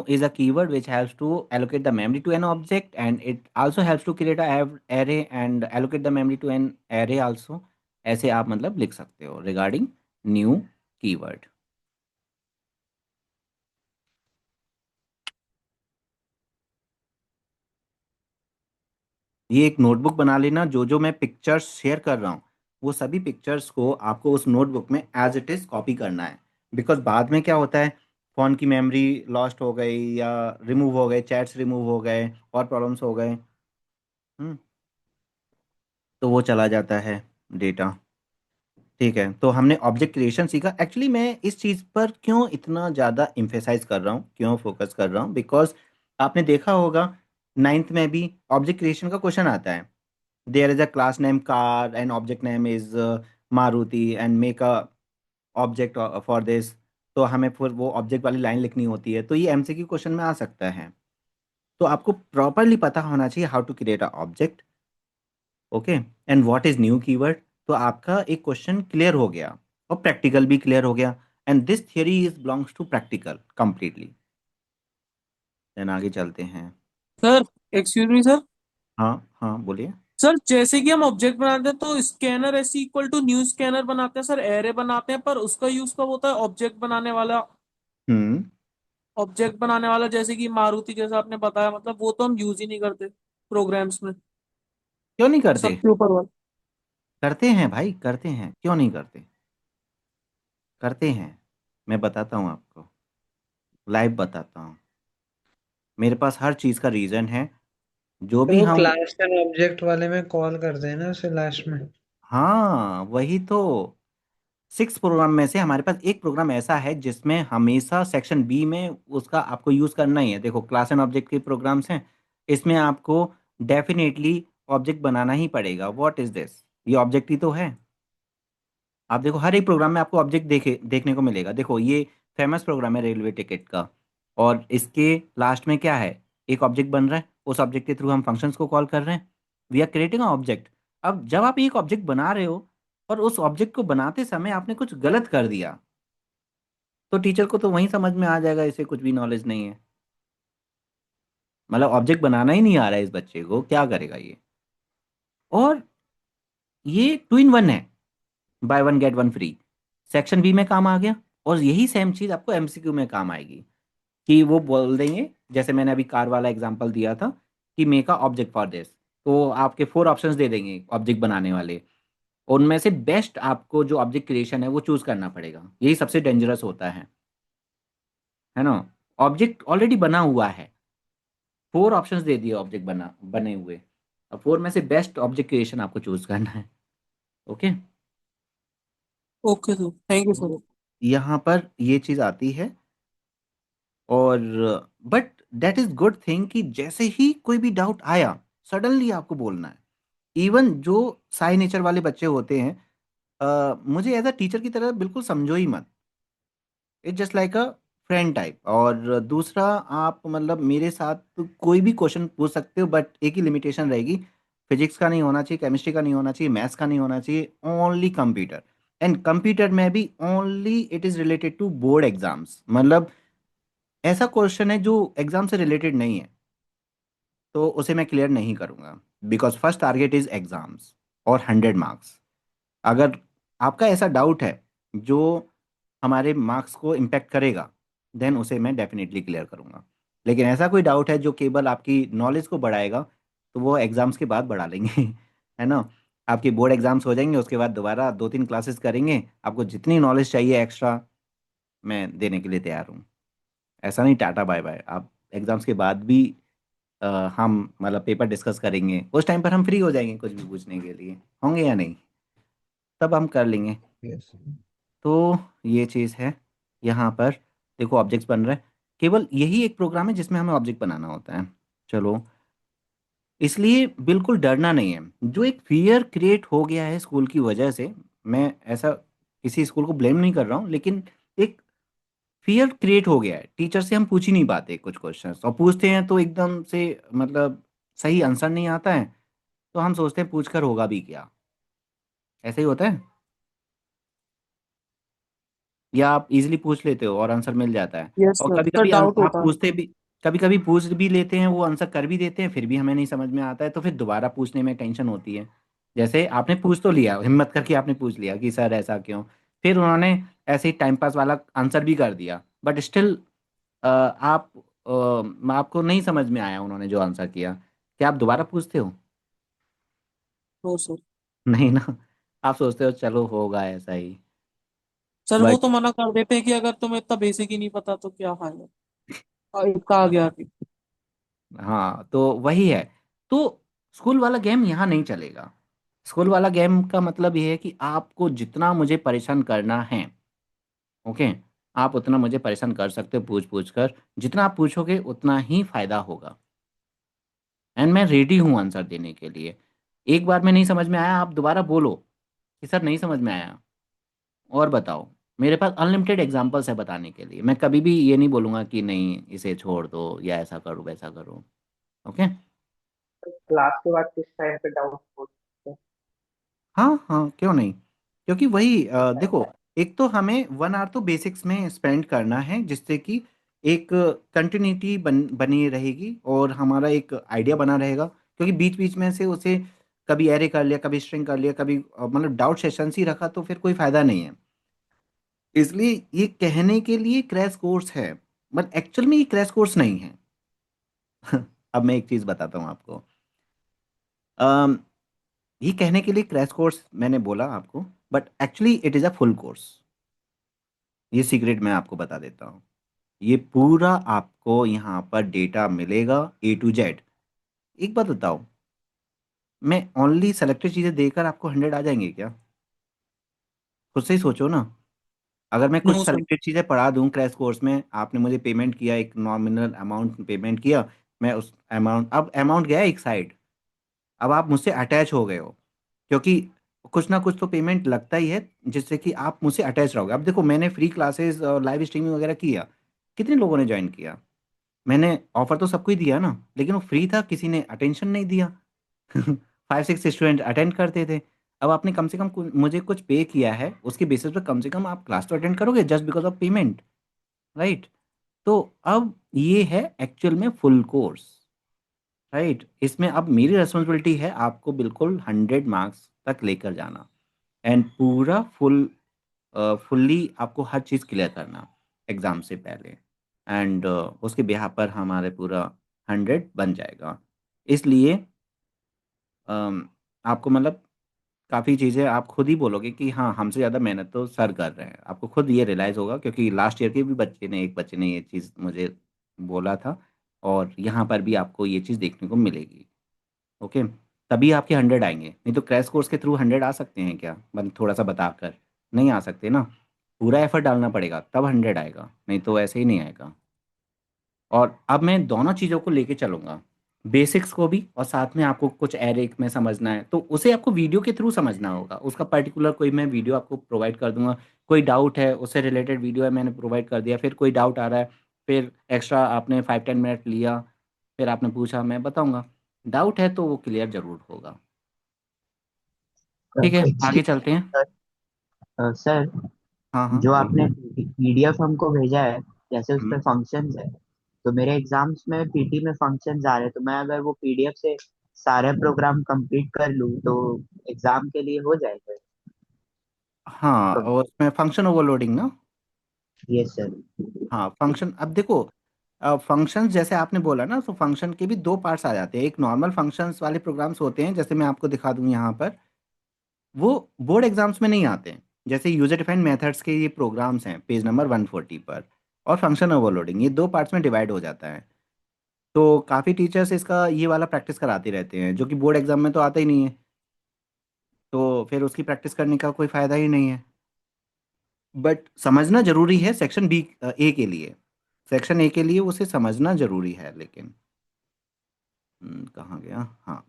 is a keyword which helps to allocate the memory to an object, and it also helps to create a array and allocate the memory to an array also। ऐसे आप मतलब लिख सकते हो regarding new keyword। ये एक notebook बना लेना, जो जो मैं पिक्चर्स शेयर कर रहा हूँ वो सभी पिक्चर्स को आपको उस नोटबुक में एज इट इज़ कॉपी करना है। बिकॉज बाद में क्या होता है, फ़ोन की मेमोरी लॉस्ट हो गई या रिमूव हो गए, चैट्स रिमूव हो गए और प्रॉब्लम्स हो गए, हम्म, तो वो चला जाता है डेटा। ठीक है, तो हमने ऑब्जेक्ट क्रिएशन सीखा। एक्चुअली मैं इस चीज़ पर क्यों इतना ज़्यादा इम्फेसाइज कर रहा हूँ, क्यों फोकस कर रहा हूँ, बिकॉज आपने देखा होगा 9th में भी ऑब्जेक्ट क्रिएशन का क्वेश्चन आता है। There is a class name car and object name is Maruti and make a object for this। तो हमें फिर वो ऑब्जेक्ट वाली लाइन लिखनी होती है, तो ये एमसीक्यू क्वेश्चन में आ सकता है। तो आपको प्रॉपरली पता होना चाहिए how to create a object, okay, and what is new keyword. तो आपका एक क्वेश्चन क्लियर हो गया और प्रैक्टिकल भी क्लियर हो गया, and this theory is belongs to practical completely. Then आगे चलते हैं। Sir, excuse me sir. हाँ हाँ बोलिए। सर, जैसे कि हम ऑब्जेक्ट बनाते हैं तो scanner S equal to new scanner बनाते हैं सर, एरे बनाते हैं, पर उसका यूज कब होता है? ऑब्जेक्ट बनाने वाला। हम्म। ऑब्जेक्ट बनाने वाला जैसे कि मारुति जैसा आपने बताया, मतलब वो तो हम यूज ही नहीं करते प्रोग्राम्स में। क्यों नहीं करते? सबके ऊपर वाला। करते हैं भाई, करते हैं, क्यों नहीं करते, करते हैं। मैं बताता हूँ आपको, लाइव बताता हूँ। मेरे पास हर चीज़ का रीज़न है। जो तो भी वो हम, क्लास एंड ऑब्जेक्ट वाले में कॉल करते हैं ना उसे लास्ट में। हाँ वही तो। 6 प्रोग्राम में से हमारे पास एक प्रोग्राम ऐसा है जिसमें हमेशा सेक्शन बी में उसका आपको यूज़ करना ही है। देखो क्लास एंड ऑब्जेक्ट के प्रोग्राम्स हैं, इसमें आपको डेफिनेटली ऑब्जेक्ट बनाना ही पड़ेगा। व्हाट इज़ दिस, ये ऑब्जेक्ट ही तो है। आप देखो हर एक प्रोग्राम में आपको ऑब्जेक्ट देखने को मिलेगा। देखो ये फेमस प्रोग्राम है रेलवे टिकट का, और इसके लास्ट में क्या है, एक ऑब्जेक्ट बन रहा है, उस ऑब्जेक्ट के थ्रू हम फंक्शंस को कॉल कर रहे हैं। We are creating object. अब जब आप एक ऑब्जेक्ट बना रहे हो और उस ऑब्जेक्ट को बनाते समय आपने कुछ गलत कर दिया, तो टीचर को तो वहीं समझ में आ जाएगा इसे कुछ भी नॉलेज नहीं है। मतलब ऑब्जेक्ट बनाना ही नहीं आ रहा है इस बच्चे को, क्या करेगा ये। और ये 2 in 1 है, buy one get one free. Section B में काम आ गया, और यही सेम चीज़ आपको एमसीक्यू में काम आएगी। कि वो बोल देंगे, जैसे मैंने अभी कार वाला एग्जांपल दिया था, कि make a object for this. तो आपके 4 ऑप्शंस दे देंगे ऑब्जेक्ट बनाने वाले, उनमें से बेस्ट आपको जो ऑब्जेक्ट क्रिएशन है वो चूज करना पड़ेगा। यही सबसे डेंजरस होता है ना। ऑब्जेक्ट ऑलरेडी बना हुआ है, 4 ऑप्शंस दे दिए ऑब्जेक्ट बने हुए, अब 4 में से बेस्ट ऑब्जेक्ट क्रिएशन आपको चूज करना है। Okay. Okay sir, thank you sir. तो यहाँ पर ये चीज़ आती है। और but that is good thing कि जैसे ही कोई भी डाउट आया, सडनली आपको बोलना है। इवन जो साई नेचर वाले बच्चे होते हैं, मुझे एज अ टीचर की तरह बिल्कुल समझो ही मत। It's just like a friend type. और दूसरा, आप मतलब मेरे साथ तो कोई भी क्वेश्चन पूछ सकते हो, बट एक ही लिमिटेशन रहेगी, फिजिक्स का नहीं होना चाहिए, केमिस्ट्री का नहीं होना चाहिए, मैथ्स का नहीं होना चाहिए, ओनली कंप्यूटर। एंड कंप्यूटर में भी only it is related to board exams. मतलब ऐसा क्वेश्चन है जो एग्जाम से रिलेटेड नहीं है, तो उसे मैं क्लियर नहीं करूंगा। Because first target is exams और 100 मार्क्स। अगर आपका ऐसा डाउट है जो हमारे मार्क्स को इम्पेक्ट करेगा, देन उसे मैं डेफिनेटली क्लियर करूंगा। लेकिन ऐसा कोई डाउट है जो केवल आपकी नॉलेज को बढ़ाएगा, तो वो एग्जाम्स के बाद बढ़ा लेंगे है ना। आपके बोर्ड एग्जाम्स हो जाएंगे, उसके बाद दोबारा 2-3 क्लासेस करेंगे, आपको जितनी नॉलेज चाहिए एक्स्ट्रा मैं देने के लिए तैयार हूँ। ऐसा नहीं टाटा बाय बाय। आप एग्जाम्स के बाद भी अ, हम मतलब पेपर डिस्कस करेंगे, उस टाइम पर हम फ्री हो जाएंगे कुछ भी पूछने के लिए, होंगे या नहीं, तब हम कर लेंगे। Yes. तो ये चीज़ है। यहाँ पर देखो ऑब्जेक्ट्स बन रहे हैं। केवल यही एक प्रोग्राम है जिसमें हमें ऑब्जेक्ट बनाना होता है। चलो, इसलिए बिल्कुल डरना नहीं है। जो एक फियर क्रिएट हो गया है स्कूल की वजह से, मैं ऐसा किसी स्कूल को ब्लेम नहीं कर रहा हूँ, लेकिन एक फियर क्रिएट हो गया है। टीचर से हम पूछ ही नहीं पाते कुछ क्वेश्चंस, और पूछते हैं तो एकदम से मतलब सही आंसर नहीं आता है, तो हम सोचते हैं पूछकर होगा भी क्या। ऐसा ही होता है, या आप इजीली पूछ लेते हो और आंसर मिल जाता है। यस और सर, कभी सर कभी डाउट आप होता है। पूछते भी, कभी कभी पूछ भी लेते हैं, वो आंसर कर भी देते हैं, फिर भी हमें नहीं समझ में आता है, तो फिर दोबारा पूछने में टेंशन होती है। जैसे आपने पूछ तो लिया, हिम्मत करके आपने पूछ लिया कि सर ऐसा क्यों, फिर उन्होंने ऐसे ही टाइम पास वाला आंसर भी कर दिया, बट स्टिल आप आपको नहीं समझ में आया उन्होंने जो आंसर किया, क्या आप दोबारा पूछते हो? तो सर, नहीं ना। आप सोचते हो चलो होगा ऐसा ही। सर वो बट तो मना कर देते हैं कि अगर तुम्हें इतना बेसिक ही नहीं पता तो क्या फायदा। इतना आ गया कि हाँ, तो वही है। तो स्कूल वाला गेम यहाँ नहीं चलेगा। स्कूल वाला गेम का मतलब ये है कि आपको जितना मुझे परेशान करना है, ओके, आप उतना मुझे परेशान कर सकते हो पूछ पूछ कर। जितना आप पूछोगे उतना ही फायदा होगा, एंड मैं रेडी हूँ आंसर देने के लिए। एक बार में नहीं समझ में आया, आप दोबारा बोलो कि सर नहीं समझ में आया, और बताओ। मेरे पास अनलिमिटेड एग्जांपल्स है बताने के लिए। मैं कभी भी ये नहीं बोलूँगा कि नहीं इसे छोड़ दो या ऐसा करो वैसा करो। ओके। क्लास के बाद किस टाइम पे डाउट पूछते हाँ हाँ, क्यों नहीं। क्योंकि वही हैं? देखो, एक तो हमें 1 आवर तो बेसिक्स में स्पेंड करना है, जिससे कि एक कंटिन्यूटी बनी रहेगी और हमारा एक आइडिया बना रहेगा। क्योंकि बीच बीच में से उसे कभी एरे कर लिया, कभी स्ट्रिंग कर लिया, कभी मतलब डाउट सेशंस ही रखा, तो फिर कोई फायदा नहीं है। इसलिए ये कहने के लिए क्रैश कोर्स है, बट एक्चुअल में ये क्रैश कोर्स नहीं है। अब मैं एक चीज बताता हूँ आपको। अम, ये कहने के लिए क्रैश कोर्स मैंने बोला आपको, but actually it is a full course. ये सीक्रेट मैं आपको बता देता हूँ। ये पूरा आपको यहाँ पर डेटा मिलेगा A to Z। एक बात बताओ, मैं ओनली सेलेक्टेड चीज़ें देकर आपको 100 आ जाएंगे क्या? खुद से ही सोचो ना। अगर मैं कुछ नो सर। सेलेक्टेड चीज़ें पढ़ा दूँ क्रैश कोर्स में, आपने मुझे पेमेंट किया, एक नॉमिनल अमाउंट पेमेंट किया, मैं उस अमाउंट, अब अमाउंट गया एक साइड, अब आप मुझसे अटैच हो गए हो, क्योंकि कुछ ना कुछ तो पेमेंट लगता ही है जिससे कि आप मुझसे अटैच रहोगे। अब देखो, मैंने फ्री क्लासेस और लाइव स्ट्रीमिंग वगैरह किया, कितने लोगों ने ज्वाइन किया? मैंने ऑफर तो सबको ही दिया ना, लेकिन वो फ्री था, किसी ने अटेंशन नहीं दिया। 5 6 स्टूडेंट अटेंड करते थे। अब आपने कम से कम मुझे कुछ पे किया है, उसके बेसिस पे कम से कम आप क्लास तो अटेंड करोगे, just because of payment, right? तो अब ये है एक्चुअल में फुल कोर्स, राइट? इसमें अब मेरी रिस्पॉन्सिबिलिटी है आपको बिल्कुल 100 मार्क्स तक लेकर जाना, एंड पूरा फुल्ली आपको हर चीज़ क्लियर करना एग्ज़ाम से पहले, एंड उसके बिहाफ पर हमारे पूरा 100 बन जाएगा। इसलिए आपको मतलब काफ़ी चीज़ें आप खुद ही बोलोगे कि हाँ, हमसे ज़्यादा मेहनत तो सर कर रहे हैं। आपको खुद ये रियलाइज़ होगा, क्योंकि लास्ट ईयर के भी बच्चे ने, एक बच्चे ने ये चीज़ मुझे बोला था, और यहाँ पर भी आपको ये चीज़ देखने को मिलेगी। ओके, तभी आपके 100 आएंगे, नहीं तो क्रैश कोर्स के थ्रू 100 आ सकते हैं क्या? मतलब थोड़ा सा बताकर नहीं आ सकते ना। पूरा एफर्ट डालना पड़ेगा तब 100 आएगा, नहीं तो ऐसे ही नहीं आएगा। और अब मैं दोनों चीज़ों को लेके चलूंगा, बेसिक्स को भी, और साथ में आपको कुछ एरिक में समझना है तो उसे आपको वीडियो के थ्रू समझना होगा। उसका पर्टिकुलर कोई मैं वीडियो आपको प्रोवाइड कर दूंगा। कोई डाउट है, उससे रिलेटेड वीडियो है, मैंने प्रोवाइड कर दिया। फिर कोई डाउट आ रहा है, फिर एक्स्ट्रा आपने 5 10 मिनट लिया, फिर आपने पूछा, मैं बताऊंगा। डाउट है तो वो क्लियर जरूर होगा। ठीक है, एक आगे चीज चलते हैं। सर, हाँ हाँ, जो बोलिए। आपने पीडीएफ हमको भेजा है, जैसे उस हम्म। पे फंक्शंस है, तो मेरे एग्जाम्स में पीटी में फंक्शंस आ रहे हैं, तो मैं अगर वो पीडीएफ से सारे प्रोग्राम कंप्लीट कर लूँ तो एग्जाम के लिए हो जाएगा। हाँ, तो और उसमें फंक्शन ओवरलोडिंग ना। Yes sir. हाँ, फंक्शन, अब देखो, फंक्शंस जैसे आपने बोला ना, तो फंक्शन के भी दो पार्ट्स आ जाते हैं। एक नॉर्मल फंक्शंस वाले प्रोग्राम्स होते हैं, जैसे मैं आपको दिखा दूं यहाँ पर, वो बोर्ड एग्जाम्स में नहीं आते हैं। जैसे यूजर डिफाइंड मेथड्स के ये प्रोग्राम्स हैं पेज नंबर 140 पर, और फंक्शन ओवरलोडिंग, ये दो पार्ट्स में डिवाइड हो जाता है। तो काफ़ी टीचर्स इसका ये वाला प्रैक्टिस कराते रहते हैं, जो कि बोर्ड एग्जाम में तो आता ही नहीं है, तो फिर उसकी प्रैक्टिस करने का कोई फ़ायदा ही नहीं है। बट समझना जरूरी है सेक्शन बी, ए के लिए। सेक्शन ए के लिए उसे समझना जरूरी है, लेकिन कहाँ गया, हाँ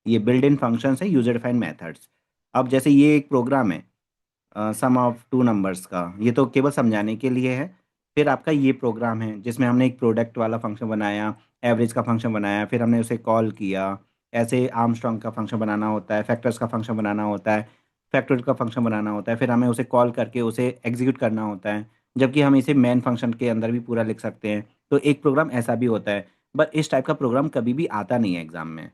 ये बिल्ड इन फंक्शंस है, यूजर डिफाइंड मेथड्स। अब जैसे ये एक प्रोग्राम है सम ऑफ टू नंबर्स का, ये तो केवल समझाने के लिए है। फिर आपका ये प्रोग्राम है जिसमें हमने एक प्रोडक्ट वाला फंक्शन बनाया, एवरेज का फंक्शन बनाया, फिर हमने उसे कॉल किया। ऐसे आर्मस्ट्रॉन्ग का फंक्शन बनाना होता है, फैक्टर्स का फंक्शन बनाना होता है, फैक्टोरियल का फंक्शन बनाना होता है, फिर हमें उसे कॉल करके उसे एग्जीक्यूट करना होता है। जबकि हम इसे मेन फंक्शन के अंदर भी पूरा लिख सकते हैं। तो एक प्रोग्राम ऐसा भी होता है। बट इस टाइप का प्रोग्राम कभी भी आता नहीं है एग्जाम में।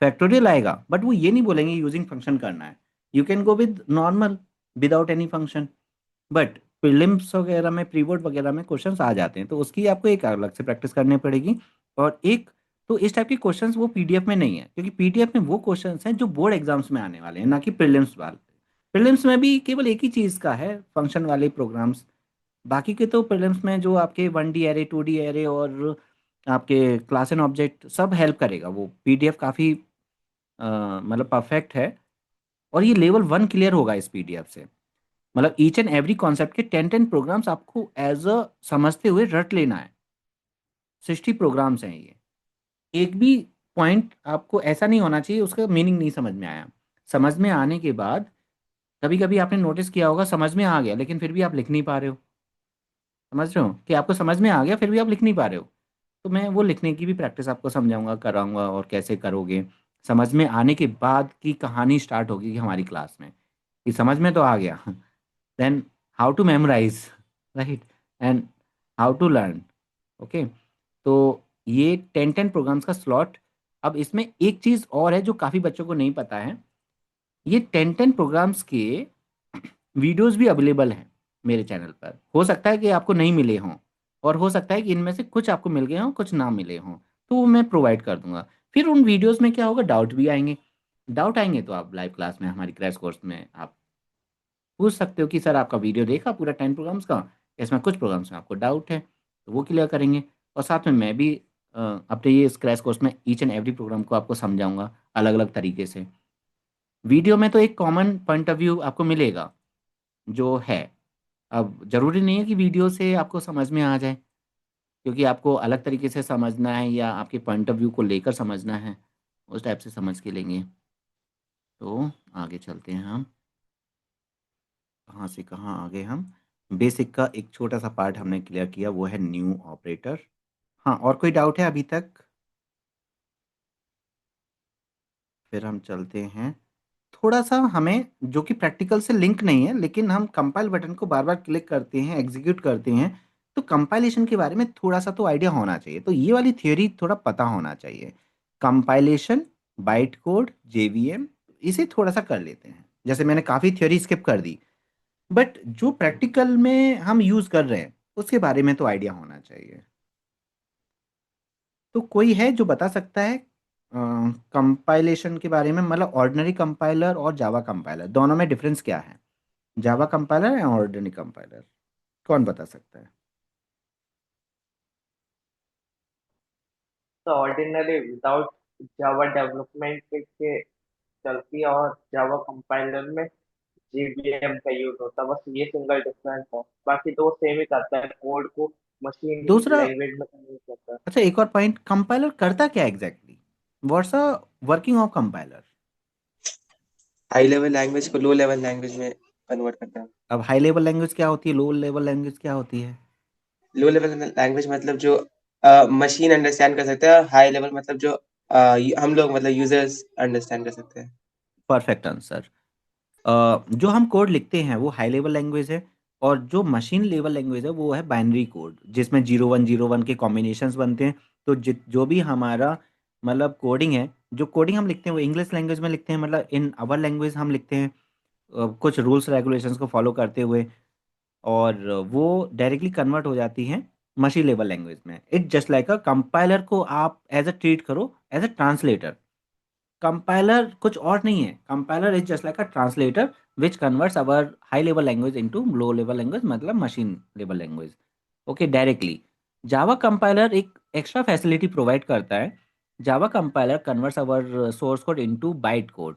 फैक्टोरियल आएगा बट वो ये नहीं बोलेंगे यूजिंग फंक्शन करना है। You can go with normal without any function. But prelims वगैरह में, प्री बोर्ड वगैरह में क्वेश्चंस आ जाते हैं, तो उसकी आपको एक अलग से प्रैक्टिस करनी पड़ेगी। और एक तो इस टाइप के क्वेश्चंस वो पीडीएफ में नहीं है, क्योंकि पीडीएफ में वो क्वेश्चंस हैं जो बोर्ड एग्जाम्स में आने वाले हैं, ना कि प्रीलिम्स वाले। प्रीलिम्स में भी केवल एक ही चीज़ का है, फंक्शन वाले प्रोग्राम्स। बाकी के तो प्रीलिम्स में जो आपके 1D एरे, 2D एरे और आपके क्लास एंड ऑब्जेक्ट सब हेल्प करेगा। वो पीडीएफ काफ़ी मतलब परफेक्ट है। और ये लेवल 1 क्लियर होगा इस पीडीएफ से। मतलब ईच एंड एवरी कॉन्सेप्ट के 10 प्रोग्राम्स आपको एज अ समझते हुए रट लेना है। 60 प्रोग्राम्स हैं ये। एक भी पॉइंट आपको ऐसा नहीं होना चाहिए उसका मीनिंग नहीं समझ में आया। समझ में आने के बाद कभी कभी आपने नोटिस किया होगा, समझ में आ गया लेकिन फिर भी आप लिख नहीं पा रहे हो। समझ रहे हो कि आपको समझ में आ गया फिर भी आप लिख नहीं पा रहे हो। तो मैं वो लिखने की भी प्रैक्टिस आपको समझाऊंगा, कराऊंगा, और कैसे करोगे। समझ में आने के बाद की कहानी स्टार्ट होगी हमारी क्लास में, कि समझ में तो आ गया, then how to memorise, right, and how to learn. Okay. तो ये 10 प्रोग्राम्स का स्लॉट। अब इसमें एक चीज़ और है जो काफ़ी बच्चों को नहीं पता है। ये 10 प्रोग्राम्स के वीडियोस भी अवेलेबल हैं मेरे चैनल पर। हो सकता है कि आपको नहीं मिले हों, और हो सकता है कि इनमें से कुछ आपको मिल गए हों, कुछ ना मिले हों। तो वो मैं प्रोवाइड कर दूंगा। फिर उन वीडियोस में क्या होगा, डाउट भी आएंगे। डाउट आएंगे तो आप लाइव क्लास में, हमारी क्रैश कोर्स में आप पूछ सकते हो कि सर आपका वीडियो देखा पूरा 10 प्रोग्राम्स का, इसमें कुछ प्रोग्राम्स में आपको डाउट है, तो वो क्लियर करेंगे। और साथ में मैं भी अपने ये क्रैश कोर्स में ईच एंड एवरी प्रोग्राम को आपको समझाऊंगा अलग अलग तरीके से। वीडियो में तो एक कॉमन पॉइंट ऑफ व्यू आपको मिलेगा जो है। अब जरूरी नहीं है कि वीडियो से आपको समझ में आ जाए, क्योंकि आपको अलग तरीके से समझना है या आपके पॉइंट ऑफ व्यू को लेकर समझना है, उस टाइप से समझ के लेंगे। तो आगे चलते हैं हम। कहाँ से कहाँ आ गए हम। बेसिक का एक छोटा सा पार्ट हमने क्लियर किया, वो है न्यू ऑपरेटर। हाँ, और कोई डाउट है अभी तक? फिर हम चलते हैं थोड़ा सा, हमें जो कि प्रैक्टिकल से लिंक नहीं है, लेकिन हम कंपाइल बटन को बार बार क्लिक करते हैं, एग्जीक्यूट करते हैं, तो कंपाइलेशन के बारे में थोड़ा सा तो आइडिया होना चाहिए। तो ये वाली थ्योरी थोड़ा पता होना चाहिए। कंपाइलेशन, बाइट कोड, जेवीएम, इसे थोड़ा सा कर लेते हैं। जैसे मैंने काफ़ी थ्योरी स्किप कर दी, बट जो प्रैक्टिकल में हम यूज़ कर रहे हैं उसके बारे में तो आइडिया होना चाहिए। तो कोई है जो बता सकता है कंपाइलेशन के बारे में, मतलब ऑर्डिनरी कंपाइलर और जावा कंपाइलर दोनों में डिफरेंस क्या है? जावा कंपाइलर या ऑर्डिनरी कंपाइलर, कौन बता सकता है? तो ऑर्डिनरी विदाउट जावा डेवलपमेंट के चलती है, और जावा कंपाइलर में जीवीएम का यूज होता है। बस ये सिंगल डिफरेंस है, बाकी तो सेम ही करता है, कोड को मशीन दूसरा, लैंग्वेज में कन्वर्ट करता है। अच्छा एक और पॉइंट, कंपाइलर करता क्या exactly? What's a working of compiler? High level language को लो लेवल लैंग्वेज में कन्वर्ट करता है। अब हाई लेवल लैंग्वेज क्या होती है, लो लेवल लैंग्वेज क्या होती है? लो लेवल लैंग्वेज मतलब जो मशीन अंडरस्टैंड कर सकते हैं, हाई लेवल मतलब जो हम लोग मतलब यूजर्स अंडरस्टैंड कर सकते हैं। Perfect answer. जो हम कोड लिखते हैं वो हाई लेवल लैंग्वेज है, और जो मशीन लेवल लैंग्वेज है वो है बाइनरी कोड, जिसमें 0 1 0 1 के कॉम्बिनेशंस बनते हैं। तो जो भी हमारा मतलब कोडिंग है, जो कोडिंग हम लिखते हैं वो इंग्लिश लैंग्वेज में लिखते हैं, मतलब इन अवर लैंग्वेज हम लिखते हैं कुछ रूल्स रेगुलेशंस को फॉलो करते हुए। और वो डायरेक्टली कन्वर्ट हो जाती हैं मशीन लेवल लैंग्वेज में। It just like a compiler को आप एज अ ट्रीट करो एज अ ट्रांसलेटर। कंपाइलर कुछ और नहीं है, compiler is just like a translator which converts our high level language into low level language, मतलब machine level language. Okay, directly. Java compiler एक extra facility provide करता है। Java compiler converts our source code into byte code.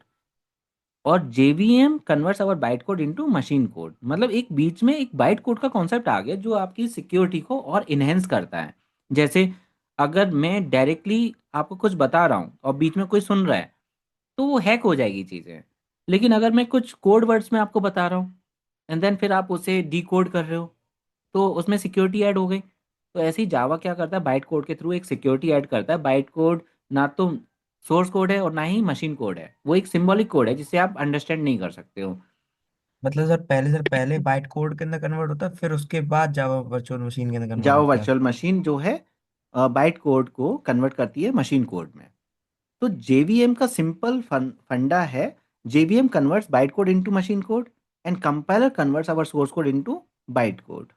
और JVM converts our bite code into machine code. मतलब एक बीच में एक byte code का कॉन्सेप्ट आ गया जो आपकी सिक्योरिटी को और इनहेंस करता है। जैसे अगर मैं डायरेक्टली आपको कुछ बता रहा हूँ और बीच में कोई सुन रहा है तो वो हैक हो जाएगी चीज़ें। लेकिन अगर मैं कुछ कोड वर्ड्स में आपको बता रहा हूँ एंड देन फिर आप उसे डी कोड कर रहे हो तो उसमें सिक्योरिटी ऐड हो गई। तो ऐसे ही जावा क्या करता है, बाइट कोड के थ्रू एक सिक्योरिटी ऐड करता है। बाइट कोड ना तो सोर्स कोड है और ना ही मशीन कोड है, वो एक सिंबॉलिक कोड है जिसे आप अंडरस्टैंड नहीं कर सकते हो। मतलब सर पहले बाइट कोड के अंदर कन्वर्ट होता है, फिर उसके बाद जावा वर्चुअल मशीन के अंदर कन्वर्ट जावा होता है। वर्चुअल मशीन जो है बाइट कोड को कन्वर्ट करती है मशीन कोड में। तो JVM का सिंपल फंडा है, JVM converts byte code into machine code and compiler converts our source code into byte code.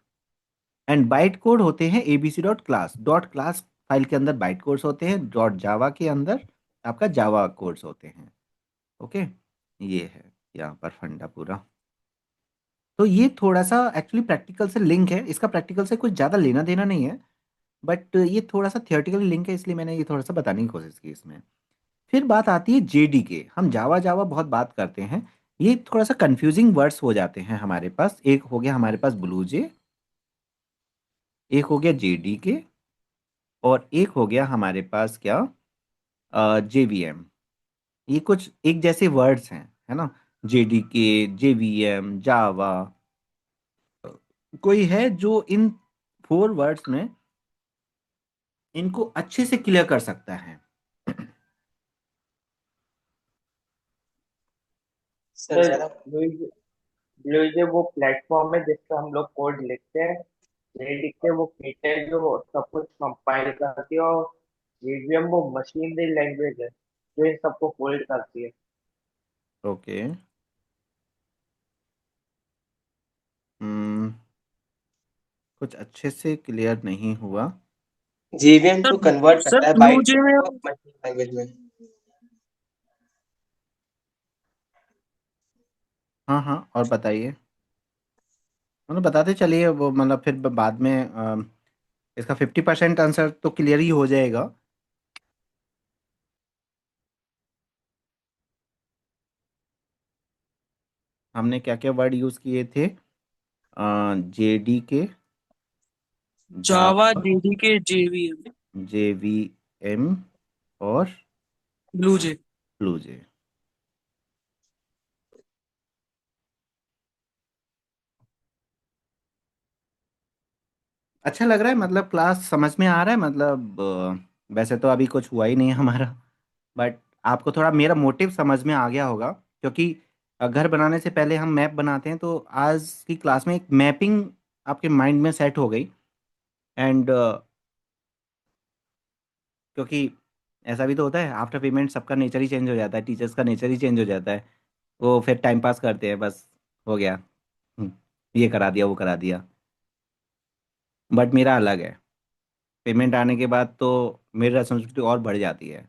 And byte code होते हैं abc.class फाइल के अंदर बाइट कोड्स होते हैं, डॉट जावा के अंदर आपका जावा कोड्स होते हैं। ओके, ये है यहाँ पर फंडा पूरा। तो ये थोड़ा सा एक्चुअली प्रैक्टिकल से लिंक है, इसका प्रैक्टिकल से कुछ ज़्यादा लेना देना नहीं है, बट ये थोड़ा सा थियोरेटिकली लिंक है, इसलिए मैंने ये थोड़ा सा बताने की कोशिश की इसमें। फिर बात आती है JDK। हम जावा जावा बहुत बात करते हैं, ये थोड़ा सा कंफ्यूजिंग वर्ड्स हो जाते हैं हमारे पास। एक हो गया हमारे पास ब्लूजे, एक हो गया JDK, और एक हो गया हमारे पास क्या, JVM। ये कुछ एक जैसे वर्ड्स हैं, है ना। JDK, JVM, जावा, कोई है जो इन 4 वर्ड्स में इनको अच्छे से क्लियर कर सकता है। सर सर ज्यादा ब्लूज ब्लूज वो प्लेटफॉर्म है जिस पर हम लोग कोड लिखते हैं। जेडीके वो फीचर जो सब कुछ कंपाइल करती है, और जेवीएम वो मशीनरी लैंग्वेज है जो इन सबको होल्ड करती है। ओके। हम्म कुछ अच्छे से क्लियर नहीं हुआ। जीवीएम सर को कन्वर्ट सर करता है ब्लू बाइट जे में को मशीन लैंग्वेज में। हाँ हाँ, और बताइए। मतलब बताते चलिए, वो मतलब फिर बाद में इसका 50% आंसर तो क्लियर ही हो जाएगा। हमने क्या क्या वर्ड यूज़ किए थे, JDK, जावा जावा, जेडीके जेवीएम JVM और ब्लू जे। ब्लूजे। अच्छा लग रहा है, मतलब क्लास समझ में आ रहा है, मतलब वैसे तो अभी कुछ हुआ ही नहीं है हमारा, बट आपको थोड़ा मेरा मोटिव समझ में आ गया होगा। क्योंकि घर बनाने से पहले हम मैप बनाते हैं, तो आज की क्लास में एक मैपिंग आपके माइंड में सेट हो गई। एंड क्योंकि ऐसा भी तो होता है, आफ्टर पेमेंट सबका नेचर ही चेंज हो जाता है, टीचर्स का नेचर ही चेंज हो जाता है। वो फिर टाइम पास करते हैं बस, हो गया, हम्म, ये करा दिया वो करा दिया। बट मेरा अलग है, पेमेंट आने के बाद तो मेरी रेस्पॉन्सिबिलिटी और बढ़ जाती है।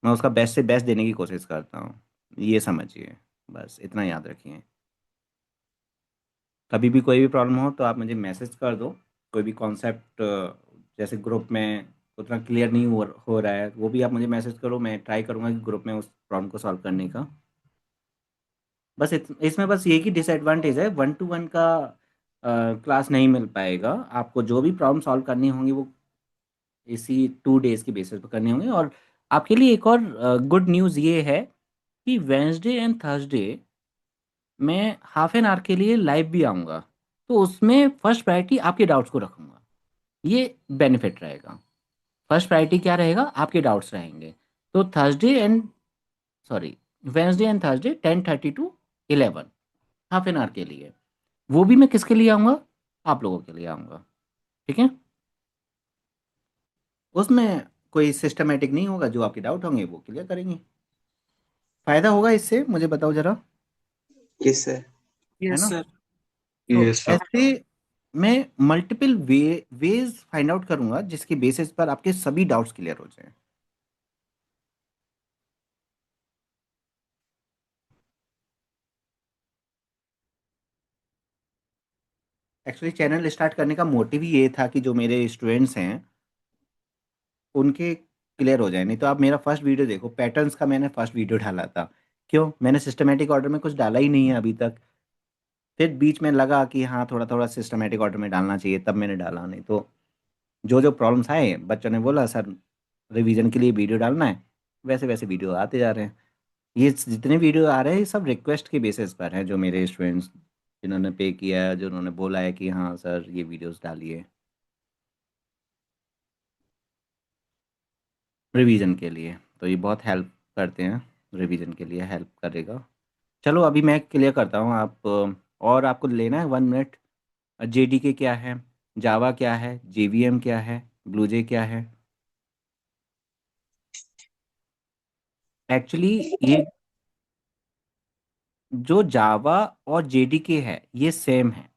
मैं उसका बेस्ट से बेस्ट देने की कोशिश करता हूँ, ये समझिए, बस इतना याद रखिए। कभी भी कोई भी प्रॉब्लम हो तो आप मुझे मैसेज कर दो। कोई भी कॉन्सेप्ट जैसे ग्रुप में उतना क्लियर नहीं हो रहा है, वो भी आप मुझे मैसेज करो, मैं ट्राई करूँगा कि ग्रुप में उस प्रॉब्लम को सॉल्व करने का। बस इसमें बस ये की डिसएडवांटेज है, 1 to 1 का क्लास नहीं मिल पाएगा। आपको जो भी प्रॉब्लम सॉल्व करनी होंगी वो इसी 2 days की बेसिस पर करनी होंगी। और आपके लिए एक और गुड न्यूज़ ये है कि वेंसडे एंड थर्सडे मैं हाफ एन आवर के लिए लाइव भी आऊँगा, तो उसमें फर्स्ट प्रायोरिटी आपके डाउट्स को रखूँगा। ये बेनिफिट रहेगा। फर्स्ट प्रायोरिटी क्या रहेगा, आपके डाउट्स रहेंगे। तो Thursday and sorry Wednesday and Thursday 10:30 to 11, half an hour के लिए। वो भी मैं किसके लिए आऊँगा, आप लोगों के लिए आऊँगा। ठीक है, उसमें कोई सिस्टमेटिक नहीं होगा, जो आपके डाउट होंगे वो क्लियर करेंगे। फायदा होगा इससे, मुझे बताओ जरा, यस सर। है यस ना। सर। तो यस सर। ऐसे मैं मल्टीपल वेज फाइंड आउट करूंगा जिसके बेसिस पर आपके सभी डाउट्स क्लियर हो जाएं। एक्चुअली चैनल स्टार्ट करने का मोटिव ही ये था कि जो मेरे स्टूडेंट्स हैं उनके क्लियर हो जाए। नहीं तो आप मेरा फर्स्ट वीडियो देखो, पैटर्न्स का मैंने फर्स्ट वीडियो डाला था क्यों? मैंने सिस्टमेटिक ऑर्डर में कुछ डाला ही नहीं है अभी तक। फिर बीच में लगा कि हाँ थोड़ा थोड़ा सिस्टमेटिक ऑर्डर में डालना चाहिए, तब मैंने डाला। नहीं तो जो जो प्रॉब्लम्स आए, बच्चों ने बोला सर रिवीजन के लिए वीडियो डालना है, वैसे वैसे वीडियो आते जा रहे हैं। ये जितने वीडियो आ रहे हैं ये सब रिक्वेस्ट के बेसिस पर हैं, जो मेरे स्टूडेंट्स जिन्होंने पे किया है, जो उन्होंने बोला है कि हाँ सर ये वीडियोस डालिए रिवीजन के लिए। तो ये बहुत हेल्प करते हैं, रिवीजन के लिए हेल्प करेगा। चलो अभी मैं क्लियर करता हूँ। आप और आपको लेना है 1 मिनट। जेडीके क्या है, जावा क्या है, जेवीएम क्या है, ब्लूजे क्या है? एक्चुअली ये जो जावा और जेडीके है ये सेम है।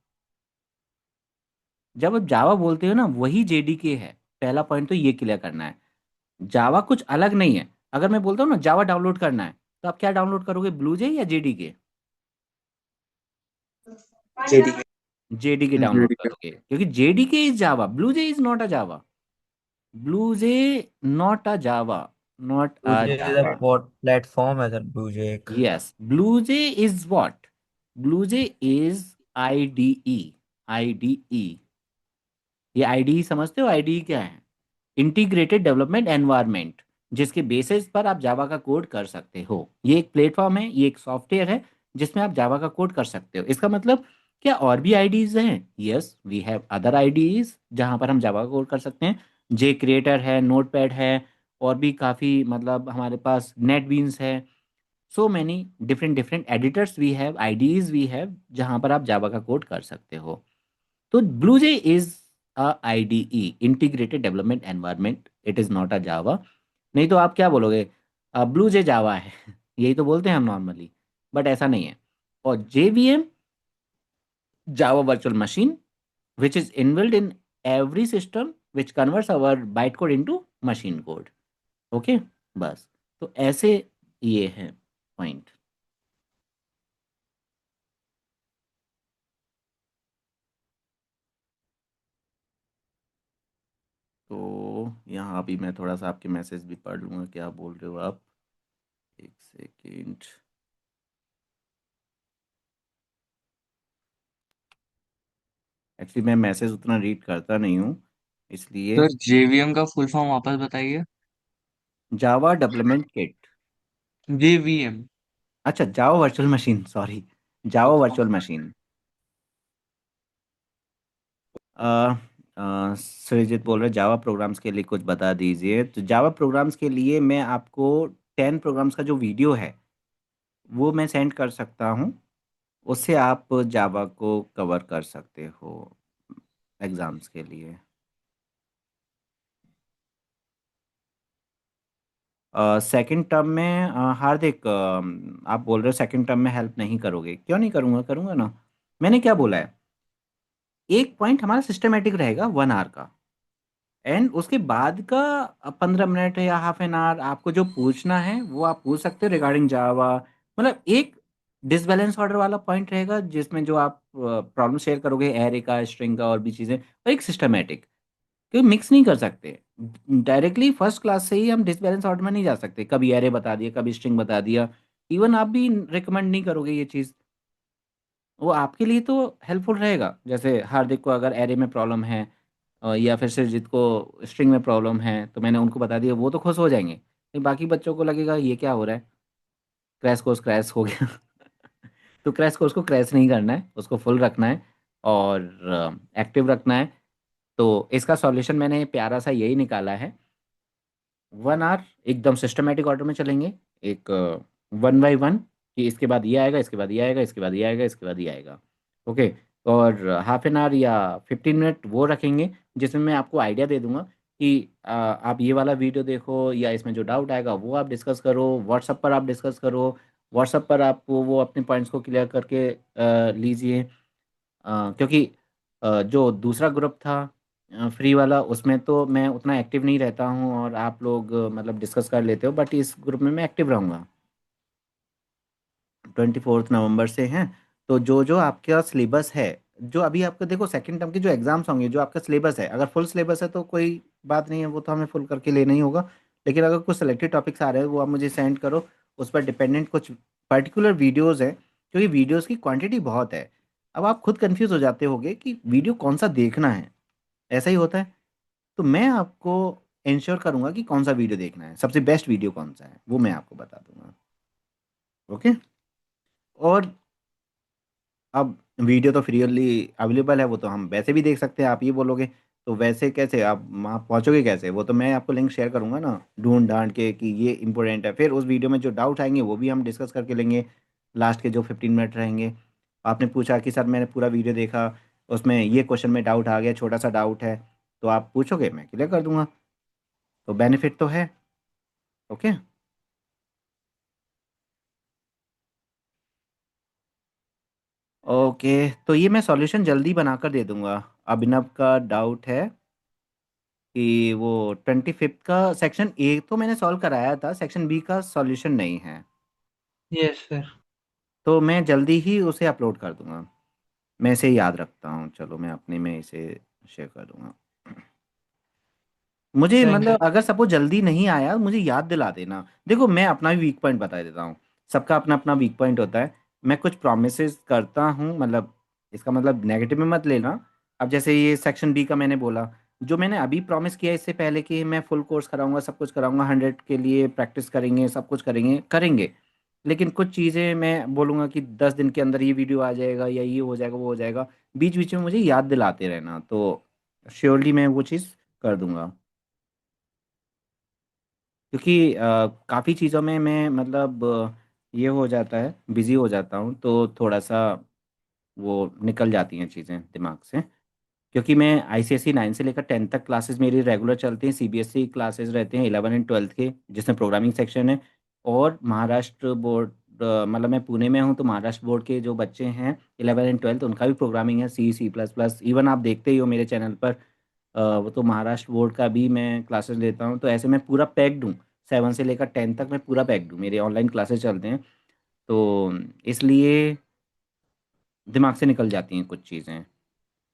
जब आप जावा बोलते हो ना वही जेडीके है। पहला पॉइंट तो ये क्लियर करना है। जावा कुछ अलग नहीं है। अगर मैं बोलता हूँ ना जावा डाउनलोड करना है, तो आप क्या डाउनलोड करोगे, ब्लूजे या JDK? JDK. JDK download JDK. करोगे, क्योंकि JDK is Java, BlueJ is not a Java. BlueJ not a Java, not a BlueJ is a Java. Platform है सर, ब्लूजे एक। Yes, BlueJ is what? BlueJ is IDE. IDE, ये IDE समझते हो? IDE क्या है? Integrated development environment, जिसके basis पर आप जावा का कोड कर सकते हो। ये एक प्लेटफॉर्म है, ये एक सॉफ्टवेयर है जिसमें आप जावा का कोड कर सकते हो। इसका मतलब क्या और भी आईडीज हैं? Yes, we have other IDEs जहां पर हम जावा का कोड कर सकते हैं। जे क्रिएटर है, नोटपैड है, और भी काफ़ी, मतलब हमारे पास नेट बीन्स है। So many different different editors we have, IDEs we have, जहां पर आप जावा का कोड कर सकते हो। तो BlueJ is a IDE, integrated development environment, it is not a Java. नहीं तो आप क्या बोलोगे, ब्लूजे जावा है यही तो बोलते हैं हम नॉर्मली, बट ऐसा नहीं है। और JVM, Java virtual machine, which is inbuilt in every system which converts our bytecode into machine code. Okay, बस। तो ऐसे ये है पॉइंट। तो यहाँ अभी मैं थोड़ा सा आपके मैसेज भी पढ़ लूँगा, क्या बोल रहे हो आप। एक सेकेंड। एक्चुअली मैं मैसेज उतना रीड करता नहीं हूँ, इसलिए। सर जेवीएम का फुल फॉर्म वापस बताइए। Java development kit. जेवीएम। अच्छा, Java virtual machine, sorry, Java virtual machine. सृजित बोल रहे जावा प्रोग्राम्स के लिए कुछ बता दीजिए। तो जावा प्रोग्राम्स के लिए मैं आपको 10 प्रोग्राम्स का जो वीडियो है वो मैं सेंड कर सकता हूँ। उससे आप जावा को कवर कर सकते हो एग्ज़ाम्स के लिए। सेकंड टर्म में हार्दिक, आप बोल रहे हो सेकंड टर्म में हेल्प नहीं करोगे। क्यों नहीं करूँगा, करूँगा ना। मैंने क्या बोला है, एक पॉइंट हमारा सिस्टमेटिक रहेगा 1 आवर का, एंड उसके बाद का 15 मिनट या हाफ एन आवर आपको जो पूछना है वो आप पूछ सकते हो रिगार्डिंग जावा। मतलब एक डिसबैलेंस ऑर्डर वाला पॉइंट रहेगा जिसमें जो आप प्रॉब्लम शेयर करोगे, एरे का, स्ट्रिंग का, और भी चीज़ें, और एक सिस्टमेटिक। क्योंकि मिक्स नहीं कर सकते डायरेक्टली फर्स्ट क्लास से ही हम डिसबैलेंस ऑर्डर में नहीं जा सकते। कभी एरे बता दिया, कभी स्ट्रिंग बता दिया। इवन आप भी रिकमेंड नहीं करोगे ये चीज़। वो आपके लिए तो हेल्पफुल रहेगा, जैसे हार्दिक को अगर एरे में प्रॉब्लम है, या फिर सिरजीत को स्ट्रिंग में प्रॉब्लम है, तो मैंने उनको बता दिया, वो तो खुश हो जाएंगे। लेकिन बाकी बच्चों को लगेगा ये क्या हो रहा है, क्रैश कोर्स क्रैश हो गया तो क्रैश कोर्स को क्रैश नहीं करना है, उसको फुल रखना है और एक्टिव रखना है। तो इसका सॉल्यूशन मैंने प्यारा सा यही निकाला है। 1 आवर एकदम सिस्टमेटिक ऑर्डर में चलेंगे, एक 1 बाई 1, कि इसके बाद ये आएगा, इसके बाद ये आएगा, इसके बाद ये आएगा, इसके बाद ये आएगा। ओके। और हाफ एन आवर या 15 मिनट वो रखेंगे जिसमें मैं आपको आइडिया दे दूंगा कि आप ये वाला वीडियो देखो, या इसमें जो डाउट आएगा वो आप डिस्कस करो, व्हाट्सएप पर आप डिस्कस करो। व्हाट्सएप पर आप वो अपने पॉइंट्स को क्लियर करके लीजिए। क्योंकि जो दूसरा ग्रुप था फ्री वाला, उसमें तो मैं उतना एक्टिव नहीं रहता हूँ, और आप लोग मतलब डिस्कस कर लेते हो, बट इस ग्रुप में मैं एक्टिव रहूँगा। 24 नवंबर से हैं। तो जो जो आपका सिलेबस है, जो अभी आपको देखो सेकंड टर्म के जो एग्जाम्स होंगे, जो आपका सिलेबस है, अगर फुल सिलेबस है तो कोई बात नहीं है, वो तो हमें फुल करके लेना ही होगा। लेकिन अगर कुछ सेलेक्टेड टॉपिक्स आ रहे हैं वो आप मुझे सेंड करो, उस पर डिपेंडेंट कुछ पर्टिकुलर वीडियोस हैं, क्योंकि वीडियोस की क्वांटिटी बहुत है। अब आप खुद कंफ्यूज हो जाते होगे कि वीडियो कौन सा देखना है, ऐसा ही होता है। तो मैं आपको इंश्योर करूंगा कि कौन सा वीडियो देखना है, सबसे बेस्ट वीडियो कौन सा है वो मैं आपको बता दूंगा। ओके। और अब वीडियो तो फ्रीली अवेलेबल है, वो तो हम वैसे भी देख सकते हैं। आप ये बोलोगे तो वैसे कैसे आप पहुंचोगे कैसे, वो तो मैं आपको लिंक शेयर करूंगा ना, ढूंढ ढांड के कि ये इंपॉर्टेंट है। फिर उस वीडियो में जो डाउट आएंगे वो भी हम डिस्कस करके लेंगे, लास्ट के जो 15 मिनट रहेंगे। आपने पूछा कि सर मैंने पूरा वीडियो देखा, उसमें ये क्वेश्चन में डाउट आ गया, छोटा सा डाउट है, तो आप पूछोगे, मैं क्लियर कर दूंगा। तो बेनिफिट तो है। ओके। ओके, तो ये मैं सॉल्यूशन जल्दी बनाकर दे दूंगा। अभिनव का डाउट है कि वो 25th का सेक्शन ए तो मैंने सॉल्व कराया था, सेक्शन बी का सॉल्यूशन नहीं है। Yes sir. तो मैं जल्दी ही उसे अपलोड कर दूंगा। मैं इसे याद रखता हूँ, चलो मैं अपने में इसे शेयर कर दूंगा। मुझे थैंक यू। मतलब अगर सपोज जल्दी नहीं आया, मुझे याद दिला देना। देखो मैं अपना भी वीक पॉइंट बता देता हूँ, सबका अपना अपना वीक पॉइंट होता है। मैं कुछ प्रोमिस करता हूँ, मतलब इसका मतलब नेगेटिव में मत लेना। अब जैसे ये सेक्शन बी का मैंने बोला, जो मैंने अभी प्रॉमिस किया इससे पहले कि मैं फुल कोर्स कराऊंगा, सब कुछ कराऊंगा, 100 के लिए प्रैक्टिस करेंगे, सब कुछ करेंगे करेंगे। लेकिन कुछ चीज़ें मैं बोलूँगा कि 10 दिन के अंदर ये वीडियो आ जाएगा या ये हो जाएगा वो हो जाएगा, बीच बीच में मुझे याद दिलाते रहना, तो श्योरली मैं वो चीज़ कर दूंगा। क्योंकि काफ़ी चीज़ों में मैं मतलब ये हो जाता है, बिज़ी हो जाता हूँ, तो थोड़ा सा वो निकल जाती हैं चीज़ें दिमाग से। क्योंकि मैं आईसीएसई 9 से लेकर 10 तक क्लासेस मेरी रेगुलर चलती हैं, सीबीएसई क्लासेस रहते हैं 11 एंड 12 के, जिसमें प्रोग्रामिंग सेक्शन है। और महाराष्ट्र बोर्ड, मतलब मैं पुणे में हूँ, तो महाराष्ट्र बोर्ड के जो बच्चे हैं 11 एंड 12 उनका भी प्रोग्रामिंग है, C++। इवन आप देखते ही हो मेरे चैनल पर, वो तो महाराष्ट्र बोर्ड का भी मैं क्लासेस लेता हूँ। तो ऐसे मैं पूरा पैक्ड हूँ, 7 से लेकर 10 तक मैं पूरा पैक्ड हूँ, मेरे ऑनलाइन क्लासेस चलते हैं। तो इसलिए दिमाग से निकल जाती हैं कुछ चीज़ें।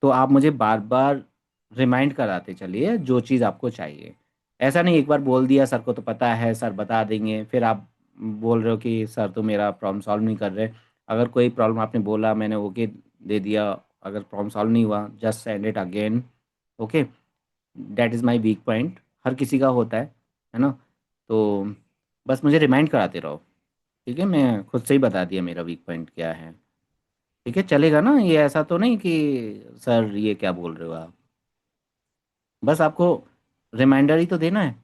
तो आप मुझे बार बार रिमाइंड कराते चलिए जो चीज़ आपको चाहिए। ऐसा नहीं एक बार बोल दिया सर को तो पता है, सर बता देंगे, फिर आप बोल रहे हो कि सर तो मेरा प्रॉब्लम सॉल्व नहीं कर रहे। अगर कोई प्रॉब्लम आपने बोला, मैंने ओके दे दिया, अगर प्रॉब्लम सॉल्व नहीं हुआ, just send it again. Okay. That is my weak point, हर किसी का होता है ना। तो बस मुझे रिमाइंड कराते रहो। ठीक है, मैं खुद से ही बता दिया मेरा वीक पॉइंट क्या है। ठीक है, चलेगा ना, ये ऐसा तो नहीं कि सर ये क्या बोल रहे हो आप। बस आपको रिमाइंडर ही तो देना है।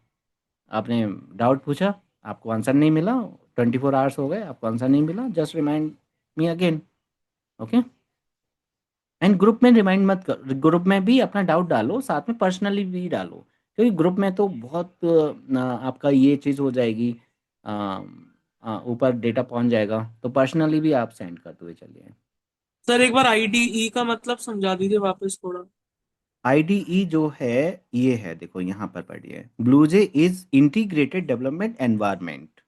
आपने डाउट पूछा, आपको आंसर नहीं मिला, 24 आवर्स हो गए, आपको आंसर नहीं मिला, just remind me again. Okay. And group में रिमाइंड मत कर, ग्रुप में भी अपना डाउट डालो, साथ में पर्सनली भी डालो। क्योंकि ग्रुप में तो बहुत आपका ये चीज़ हो जाएगी, ऊपर डेटा पहुंच जाएगा, तो पर्सनली भी आप सेंड करते हुए चलिए। सर एक बार आईडीई का मतलब समझा दीजिए वापस थोड़ा। आईडीई जो है, ये है, देखो यहाँ पर पढ़िए, BlueJ is integrated development environment.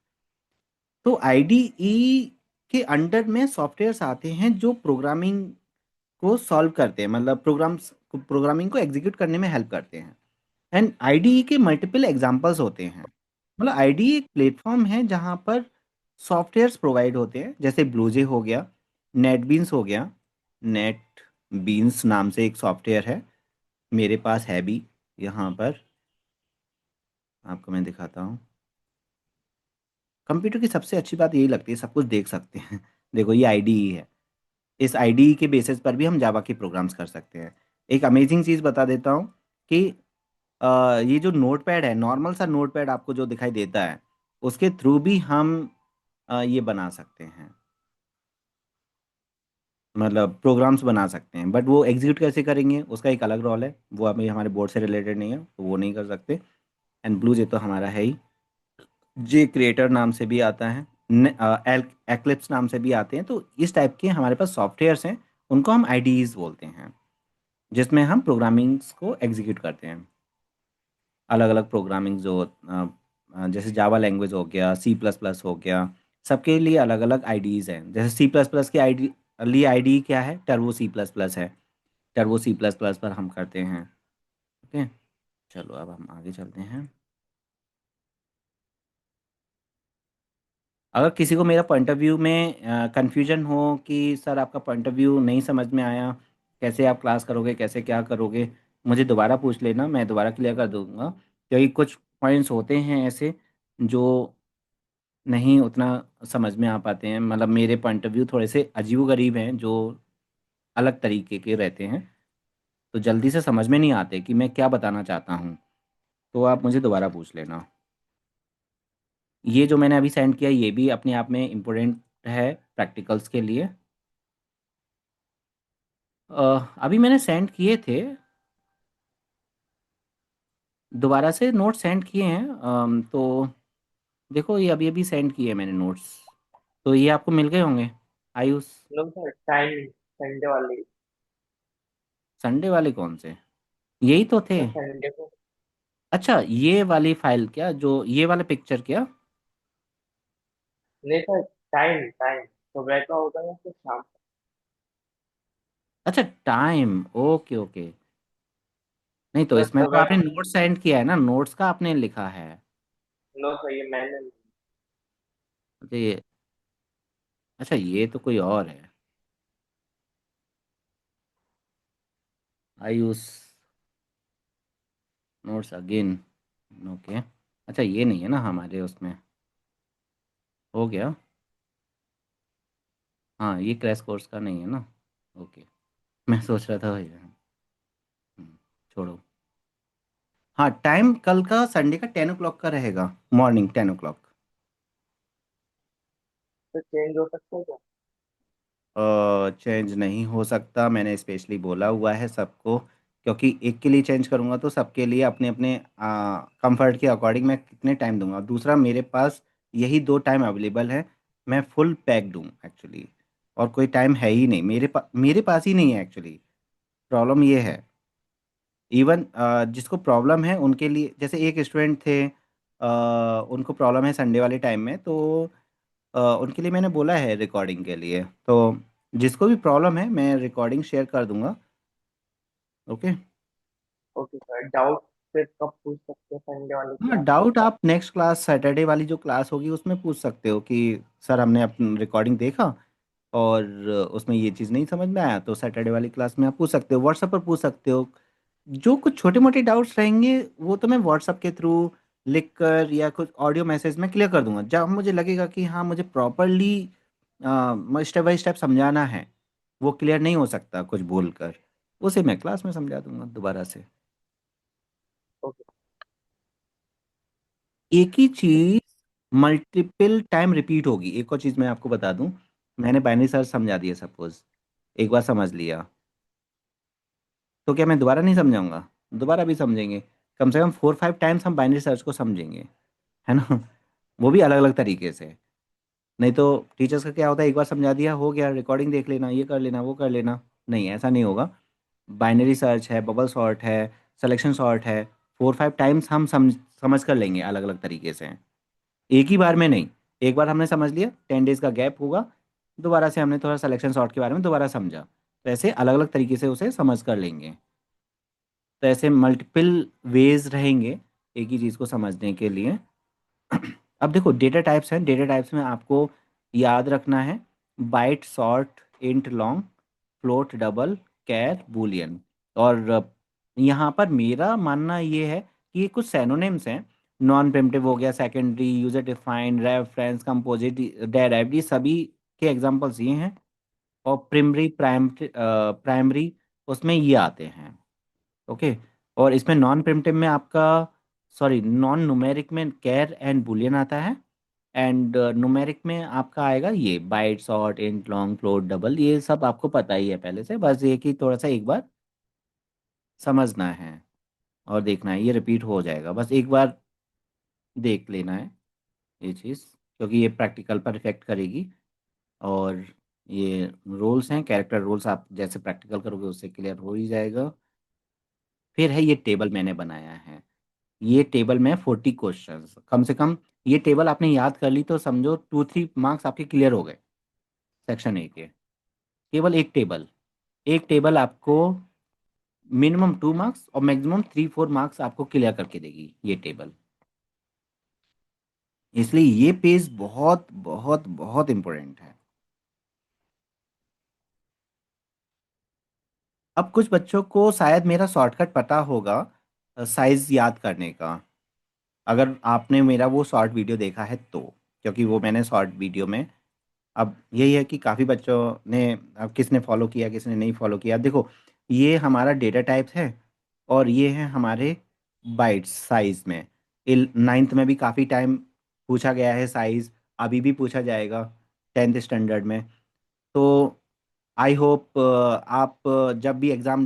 तो आईडीई के अंडर में सॉफ्टवेयर्स आते हैं जो प्रोग्रामिंग को सॉल्व करते हैं, मतलब प्रोग्रामिंग को एग्जीक्यूट करने में हेल्प करते हैं। एंड आईडीई के मल्टीपल एग्जांपल्स होते हैं। मतलब आईडीई एक प्लेटफॉर्म है जहाँ पर सॉफ्टवेयर्स प्रोवाइड होते हैं, जैसे ब्लूजे हो गया, नेटबीन्स हो गया। नेट बीन्स नाम से एक सॉफ्टवेयर है, मेरे पास है भी, यहाँ पर आपको मैं दिखाता हूँ। कंप्यूटर की सबसे अच्छी बात यही लगती है, सब कुछ देख सकते हैं। देखो ये आईडीई है, इस आईडीई के बेसिस पर भी हम जावा के प्रोग्राम्स कर सकते हैं। एक अमेजिंग चीज़ बता देता हूँ कि ये जो नोट पैड है, नॉर्मल सा नोट पैड आपको जो दिखाई देता है, उसके थ्रू भी हम ये बना सकते हैं, मतलब प्रोग्राम्स बना सकते हैं। बट वो एग्जीक्यूट कैसे करेंगे उसका एक अलग रॉल है, वो अभी हमारे बोर्ड से रिलेटेड नहीं है, तो वो नहीं कर सकते। एंड ब्लूज ये तो हमारा है ही, जे क्रिएटर नाम से भी आता है, एक्लिप्स नाम से भी आते हैं। तो इस टाइप के हमारे पास सॉफ्टवेयर्स हैं, उनको हम आईडीज बोलते हैं, जिसमें हम प्रोग्रामिंग्स को एग्जीक्यूट करते हैं। अलग अलग प्रोग्रामिंग जो जैसे जावा लैंग्वेज हो गया, C++ हो गया, सबके लिए अलग अलग आईडीज हैं। जैसे C++ की आईडी लिए आईडी क्या है, टर्बो C++ है, टर्बो C++ पर हम करते हैं। ओके। चलो अब हम आगे चलते हैं। अगर किसी को मेरा पॉइंट ऑफ व्यू में कंफ्यूजन हो कि सर आपका पॉइंट ऑफ व्यू नहीं समझ में आया, कैसे आप क्लास करोगे, कैसे क्या करोगे, मुझे दोबारा पूछ लेना, मैं दोबारा क्लियर कर दूंगा। क्योंकि कुछ पॉइंट्स होते हैं ऐसे जो नहीं उतना समझ में आ पाते हैं, मतलब मेरे पॉइंट ऑफ व्यू थोड़े से अजीबोगरीब हैं, जो अलग तरीके के रहते हैं, तो जल्दी से समझ में नहीं आते कि मैं क्या बताना चाहता हूँ। तो आप मुझे दोबारा पूछ लेना। ये जो मैंने अभी सेंड किया ये भी अपने आप में इम्पोर्टेंट है प्रैक्टिकल्स के लिए। अभी मैंने सेंड किए थे, दोबारा से नोट सेंड किए हैं। तो देखो ये अभी अभी सेंड किए हैं मैंने नोट्स, तो ये आपको मिल गए होंगे Ayush. No sir, time Sunday वाले। संडे वाले कौन से? यही तो थे। सर संडे को। अच्छा ये वाली फाइल क्या, जो ये वाला पिक्चर क्या? नहीं सर, टाइम टाइम सुबह का होगा या फिर शाम का? अच्छा टाइम, ओके ओके। नहीं तो सर इसमें तो सुबह आपने का। नोट सेंड किया है ना, नोट्स का आपने लिखा है। नो सर, ये मैंने। अच्छा ये, अच्छा ये तो कोई और है। Ayush notes again, okay. अच्छा ये नहीं है ना हमारे उसमें, हो गया। हाँ ये क्रैश कोर्स का नहीं है ना, ओके। मैं सोच रहा था भैया, छोड़ो। हाँ टाइम कल का संडे का 10 o'clock का रहेगा, मॉर्निंग 10 o'clock। तो चेंज हो सकता है क्या? चेंज नहीं हो सकता, मैंने स्पेशली बोला हुआ है सबको, क्योंकि एक के लिए चेंज करूँगा तो सबके लिए अपने अपने कंफर्ट के अकॉर्डिंग मैं कितने टाइम दूंगा। दूसरा मेरे पास यही 2 टाइम अवेलेबल है, मैं फुल पैक्ड हूँ एक्चुअली, और कोई टाइम है ही नहीं मेरे पास ही नहीं है एक्चुअली। प्रॉब्लम ये है। इवन जिसको प्रॉब्लम है उनके लिए, जैसे एक स्टूडेंट थे, उनको प्रॉब्लम है संडे वाले टाइम में, तो उनके लिए मैंने बोला है रिकॉर्डिंग के लिए, तो जिसको भी प्रॉब्लम है मैं रिकॉर्डिंग शेयर कर दूंगा। ओके। ओके सर, डाउट फिर कब पूछ सकते हैं संडे वाली हाँ क्लास में? डाउट आप नेक्स्ट क्लास सैटरडे वाली जो क्लास होगी उसमें पूछ सकते हो कि सर हमने अपनी रिकॉर्डिंग देखा और उसमें ये चीज़ नहीं समझ में आया, तो सैटरडे वाली क्लास में आप पूछ सकते हो, व्हाट्सएप पर पूछ सकते हो। जो कुछ छोटे मोटे डाउट्स रहेंगे वो तो मैं व्हाट्सएप के थ्रू लिख कर या कुछ ऑडियो मैसेज में क्लियर कर दूंगा, जब मुझे लगेगा कि हाँ मुझे प्रॉपरली स्टेप बाय स्टेप समझाना है, वो क्लियर नहीं हो सकता कुछ बोलकर, उसे मैं क्लास में समझा दूंगा दोबारा से। ओके। एक ही चीज मल्टीपल टाइम रिपीट होगी। एक और चीज मैं आपको बता दूं, मैंने बाइनरी सर्च समझा दिया सपोज, एक बार समझ लिया, तो क्या मैं दोबारा नहीं समझाऊंगा? दोबारा भी समझेंगे, कम से कम 4-5 टाइम्स हम बाइनरी सर्च को समझेंगे, है ना? वो भी अलग अलग तरीके से। नहीं तो टीचर्स का क्या होता है, एक बार समझा दिया हो गया, रिकॉर्डिंग देख लेना, ये कर लेना, वो कर लेना। नहीं ऐसा नहीं होगा। बाइनरी सर्च है, बबल सॉर्ट है, सिलेक्शन सॉर्ट है, 4-5 टाइम्स हम समझ कर लेंगे अलग अलग तरीके से, एक ही बार में नहीं। एक बार हमने समझ लिया, 10 डेज का गैप होगा, दोबारा से हमने थोड़ा सिलेक्शन सॉर्ट के बारे में दोबारा समझा, तो ऐसे अलग अलग तरीके से उसे समझ कर लेंगे। तो ऐसे मल्टीपल वेज रहेंगे एक ही चीज़ को समझने के लिए। अब देखो डेटा टाइप्स हैं, डेटा टाइप्स में आपको याद रखना है byte, short, int, long, float, double, char, boolean. और यहाँ पर मेरा मानना ये है कि ये कुछ सैनोनिम्स हैं। नॉन प्रिमिटिव हो गया, secondary, user defined, reference, composite, derived, ये सभी के एग्जांपल्स ये हैं। और प्राइमरी प्राइमरी उसमें ये आते हैं। ओके। और इसमें नॉन प्रिमिटिव में आपका, सॉरी नॉन न्यूमेरिक में कैर एंड बुलियन आता है। एंड न्यूमेरिक में आपका आएगा ये byte, short, int, long, float, double, ये सब आपको पता ही है पहले से, बस ये कि थोड़ा सा एक बार समझना है और देखना है, ये रिपीट हो जाएगा, बस एक बार देख लेना है ये चीज़, क्योंकि ये प्रैक्टिकल पर इफेक्ट करेगी। और ये रोल्स हैं, कैरेक्टर रोल्स, आप जैसे प्रैक्टिकल करोगे उससे क्लियर हो ही जाएगा। फिर है ये टेबल मैंने बनाया है, ये टेबल में 40 क्वेश्चंस कम से कम, ये टेबल आपने याद कर ली तो समझो 2-3 मार्क्स आपके क्लियर हो गए सेक्शन ए के। केवल एक टेबल आपको मिनिमम 2 मार्क्स और मैक्सिमम 3-4 मार्क्स आपको क्लियर करके देगी ये टेबल। इसलिए ये पेज बहुत बहुत बहुत इम्पोर्टेंट है। अब कुछ बच्चों को शायद मेरा शॉर्टकट पता होगा साइज याद करने का, अगर आपने मेरा वो शॉर्ट वीडियो देखा है तो, क्योंकि वो मैंने शॉर्ट वीडियो में, अब यही है कि काफ़ी बच्चों ने, अब किसने फॉलो किया किसने नहीं फॉलो किया, देखो ये हमारा डेटा टाइप्स है और ये है हमारे बाइट्स साइज में। नाइन्थ में भी काफ़ी टाइम पूछा गया है साइज, अभी भी पूछा जाएगा 10th स्टैंडर्ड में। तो आई होप आप जब भी एग्ज़ाम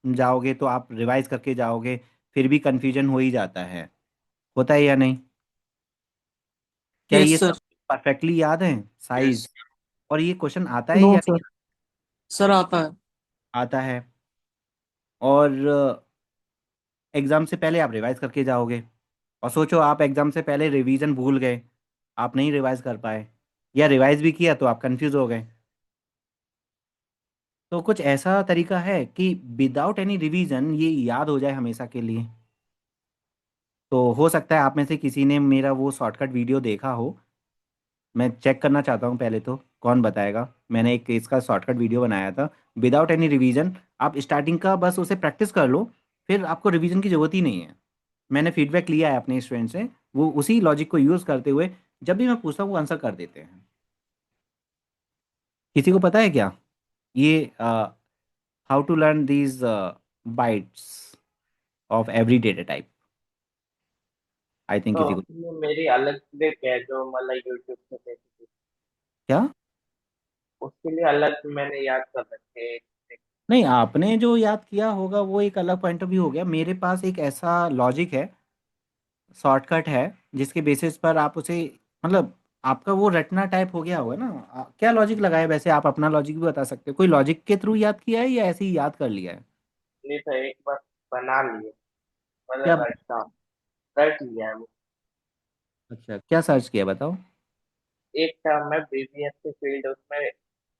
जाओगे तो आप रिवाइज करके जाओगे, फिर भी कन्फ्यूजन हो ही जाता है, होता है या नहीं? क्या यस ये सर। सब परफेक्टली याद है साइज? और ये क्वेश्चन आता है नो या सर। नहीं सर आता है। आता है? और एग्ज़ाम से पहले आप रिवाइज करके जाओगे, और सोचो आप एग्ज़ाम से पहले रिवीजन भूल गए, आप नहीं रिवाइज कर पाए, या रिवाइज भी किया तो आप कंफ्यूज हो गए। तो कुछ ऐसा तरीका है कि विदाउट एनी रिवीजन ये याद हो जाए हमेशा के लिए? तो हो सकता है आप में से किसी ने मेरा वो शॉर्टकट वीडियो देखा हो, मैं चेक करना चाहता हूँ पहले तो, कौन बताएगा? मैंने एक इसका शॉर्टकट वीडियो बनाया था विदाउट एनी रिवीजन। आप स्टार्टिंग का बस उसे प्रैक्टिस कर लो, फिर आपको रिवीजन की ज़रूरत ही नहीं है। मैंने फीडबैक लिया है अपने स्टूडेंट से, वो उसी लॉजिक को यूज़ करते हुए जब भी मैं पूछता हूँ वो आंसर कर देते हैं। किसी को पता है क्या ये how to learn these bytes of every data type? I think तो किसी को। उसमें मेरी अलग ट्रिक है जो मतलब यूट्यूब से देखी थी। क्या? उसके लिए अलग मैंने याद कर रखे है। नहीं, आपने जो याद किया होगा वो एक अलग पॉइंट ऑफ व्यू हो गया, मेरे पास एक ऐसा लॉजिक है, शॉर्टकट है, जिसके बेसिस पर आप उसे, मतलब आपका वो रटना टाइप हो गया होगा ना। क्या लॉजिक लगाया वैसे? आप अपना लॉजिक भी बता सकते हो, कोई लॉजिक के थ्रू याद किया है या ऐसे ही याद कर लिया है? नहीं था, एक बार बना लिए, क्या? मतलब रटता रट लिया है वो। अच्छा, क्या सर्च किया बताओ। एक टर्म है बीबीएस के फील्ड, उसमें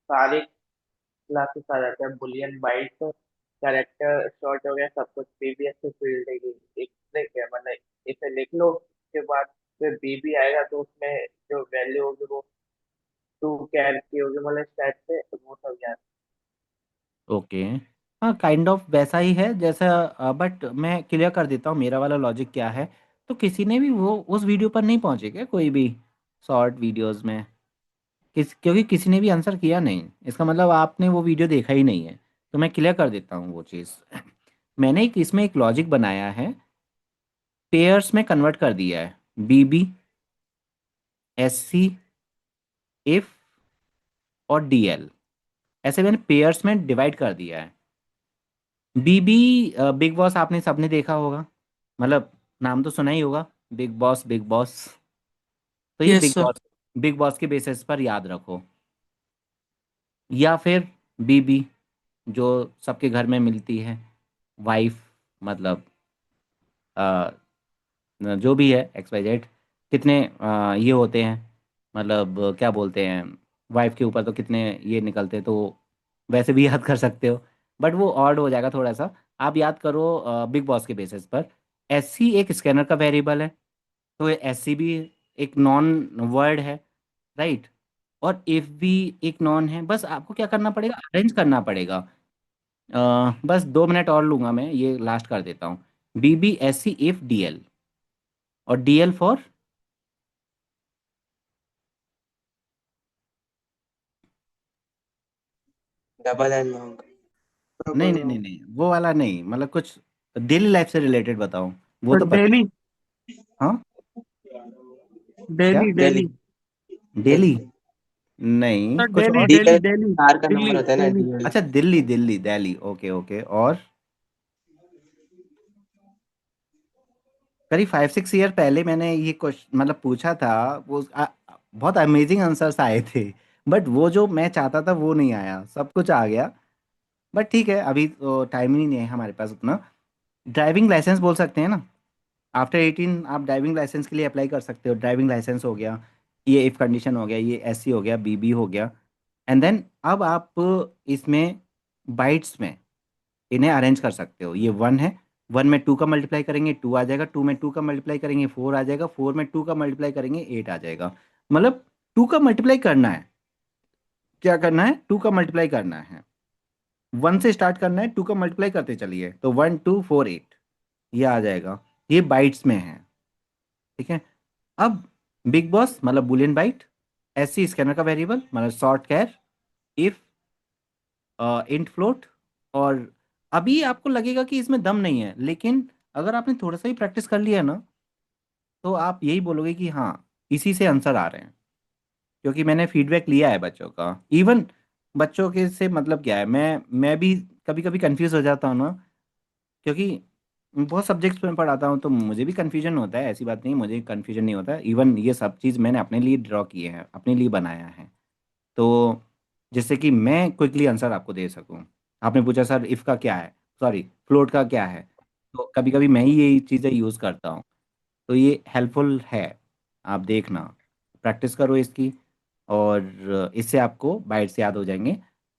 सारी क्लासेस आ जाते हैं, बुलियन बाइट कैरेक्टर शॉर्ट हो गया, सब कुछ बीबीएस के फील्ड है। ये एक ट्रिक है, मतलब इसे लिख लो, उसके बाद फिर बीबी आएगा तो उसमें जो वैल्यू होगी वो टू कैर की होगी, मतलब इस टाइप से वो सब याद। ओके, हाँ काइंड ऑफ वैसा ही है जैसा, बट मैं क्लियर कर देता हूँ मेरा वाला लॉजिक क्या है। तो किसी ने भी वो उस वीडियो पर नहीं पहुंचे क्या, कोई भी शॉर्ट वीडियोस में? क्योंकि किसी ने भी आंसर किया नहीं, इसका मतलब आपने वो वीडियो देखा ही नहीं है। तो मैं क्लियर कर देता हूँ वो चीज़। मैंने एक इसमें एक लॉजिक बनाया है, पेयर्स में कन्वर्ट कर दिया है, बीबी, एससी, इफ और डीएल, ऐसे मैंने पेयर्स में डिवाइड कर दिया है। बीबी, बिग बॉस आपने सबने देखा होगा, मतलब नाम तो सुना ही होगा, बिग बॉस बिग बॉस। तो ये यस सर। बिग बॉस के बेसिस पर याद रखो। या फिर बीबी, जो सबके घर में मिलती है, वाइफ, मतलब जो भी है एक्स वाई जेड, कितने ये होते हैं, मतलब क्या बोलते हैं, वाइफ के ऊपर तो कितने ये निकलते हैं, तो वैसे भी याद कर सकते हो, बट वो ऑड हो जाएगा थोड़ा सा। आप याद करो बिग बॉस के बेसिस पर। एस सी एक स्कैनर का वेरिएबल है, तो एस सी भी एक नॉन वर्ड है, राइट? और इफ भी एक नॉन है। बस आपको क्या करना पड़ेगा, अरेंज करना पड़ेगा। बस 2 मिनट और लूंगा मैं, ये लास्ट कर देता हूँ। B B S C if D L, और D L for, double and long. नहीं नहीं नहीं नहीं, वो वाला नहीं, मतलब कुछ डेली लाइफ से रिलेटेड बताओ, वो सर तो पता डेली। ही। हाँ? क्या? Daily daily. डेली। डेली? नहीं, सर कुछ डेली और। डी का डेली डेली। कार का दिल्ली नंबर होता है ना, दिल्ली। डीएल। अच्छा, दिल्ली दिल्ली दिल्ली, ओके ओके। और करीब 5 6 ईयर पहले मैंने ये क्वेश्चन मतलब पूछा था, वो बहुत अमेजिंग आंसर्स आए थे, बट वो जो मैं चाहता था वो नहीं आया, सब कुछ आ गया। बट ठीक है, अभी तो टाइम ही नहीं है हमारे पास उतना। ड्राइविंग लाइसेंस बोल सकते हैं ना, आफ्टर 18 आप ड्राइविंग लाइसेंस के लिए अप्लाई कर सकते हो। ड्राइविंग लाइसेंस हो गया, ये इफ कंडीशन हो गया, ये एस सी हो गया, बी बी हो गया। एंड देन अब आप इसमें बाइट्स में इन्हें अरेंज कर सकते हो। ये वन है, 1 में 2 का मल्टीप्लाई करेंगे 2 आ जाएगा, 2 में 2 का मल्टीप्लाई करेंगे 4 आ जाएगा, 4 में 2 का मल्टीप्लाई करेंगे 8 आ जाएगा। मतलब 2 का मल्टीप्लाई करना है, क्या करना है, 2 का मल्टीप्लाई करना है, 1 से स्टार्ट करना है, 2 का मल्टीप्लाई करते चलिए, तो 1 2 4 8 ये आ जाएगा। ये बाइट्स में है, ठीक है। अब बिग बॉस मतलब बुलियन बाइट, एससी स्कैनर का वेरिएबल मतलब short char, if, int float. और अभी आपको लगेगा कि इसमें दम नहीं है, लेकिन अगर आपने थोड़ा सा ही प्रैक्टिस कर लिया ना, तो आप यही बोलोगे कि हाँ इसी से आंसर आ रहे हैं। क्योंकि मैंने फीडबैक लिया है बच्चों का, इवन बच्चों के से मतलब क्या है, मैं भी कभी कभी कंफ्यूज हो जाता हूँ ना, क्योंकि बहुत सब्जेक्ट्स में पढ़ाता हूँ तो मुझे भी कन्फ्यूजन होता है, ऐसी बात नहीं मुझे कन्फ्यूजन नहीं होता। इवन ये सब चीज़ मैंने अपने लिए ड्रॉ किए हैं, अपने लिए बनाया है, तो जिससे कि मैं क्विकली आंसर आपको दे सकूं। आपने पूछा सर इफ का क्या है, सॉरी फ्लोट का क्या है, तो कभी कभी मैं ही यही चीज़ें यूज़ करता हूँ, तो ये हेल्पफुल है। आप देखना, प्रैक्टिस करो इसकी, और इससे आपको बाइट्स याद हो जाएंगे,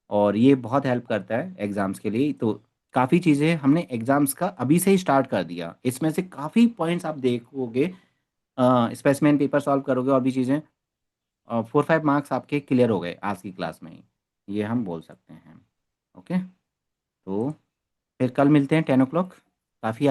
और ये बहुत हेल्प करता है एग्ज़ाम्स के लिए। तो काफ़ी चीज़ें हमने एग्ज़ाम्स का अभी से ही स्टार्ट कर दिया, इसमें से काफ़ी पॉइंट्स आप देखोगे, स्पेसिमेन पेपर सॉल्व करोगे और भी चीज़ें, 4 5 मार्क्स आपके क्लियर हो गए आज की क्लास में ही, ये हम बोल सकते हैं। ओके, तो फिर कल मिलते हैं 10 o'clock। काफ़ी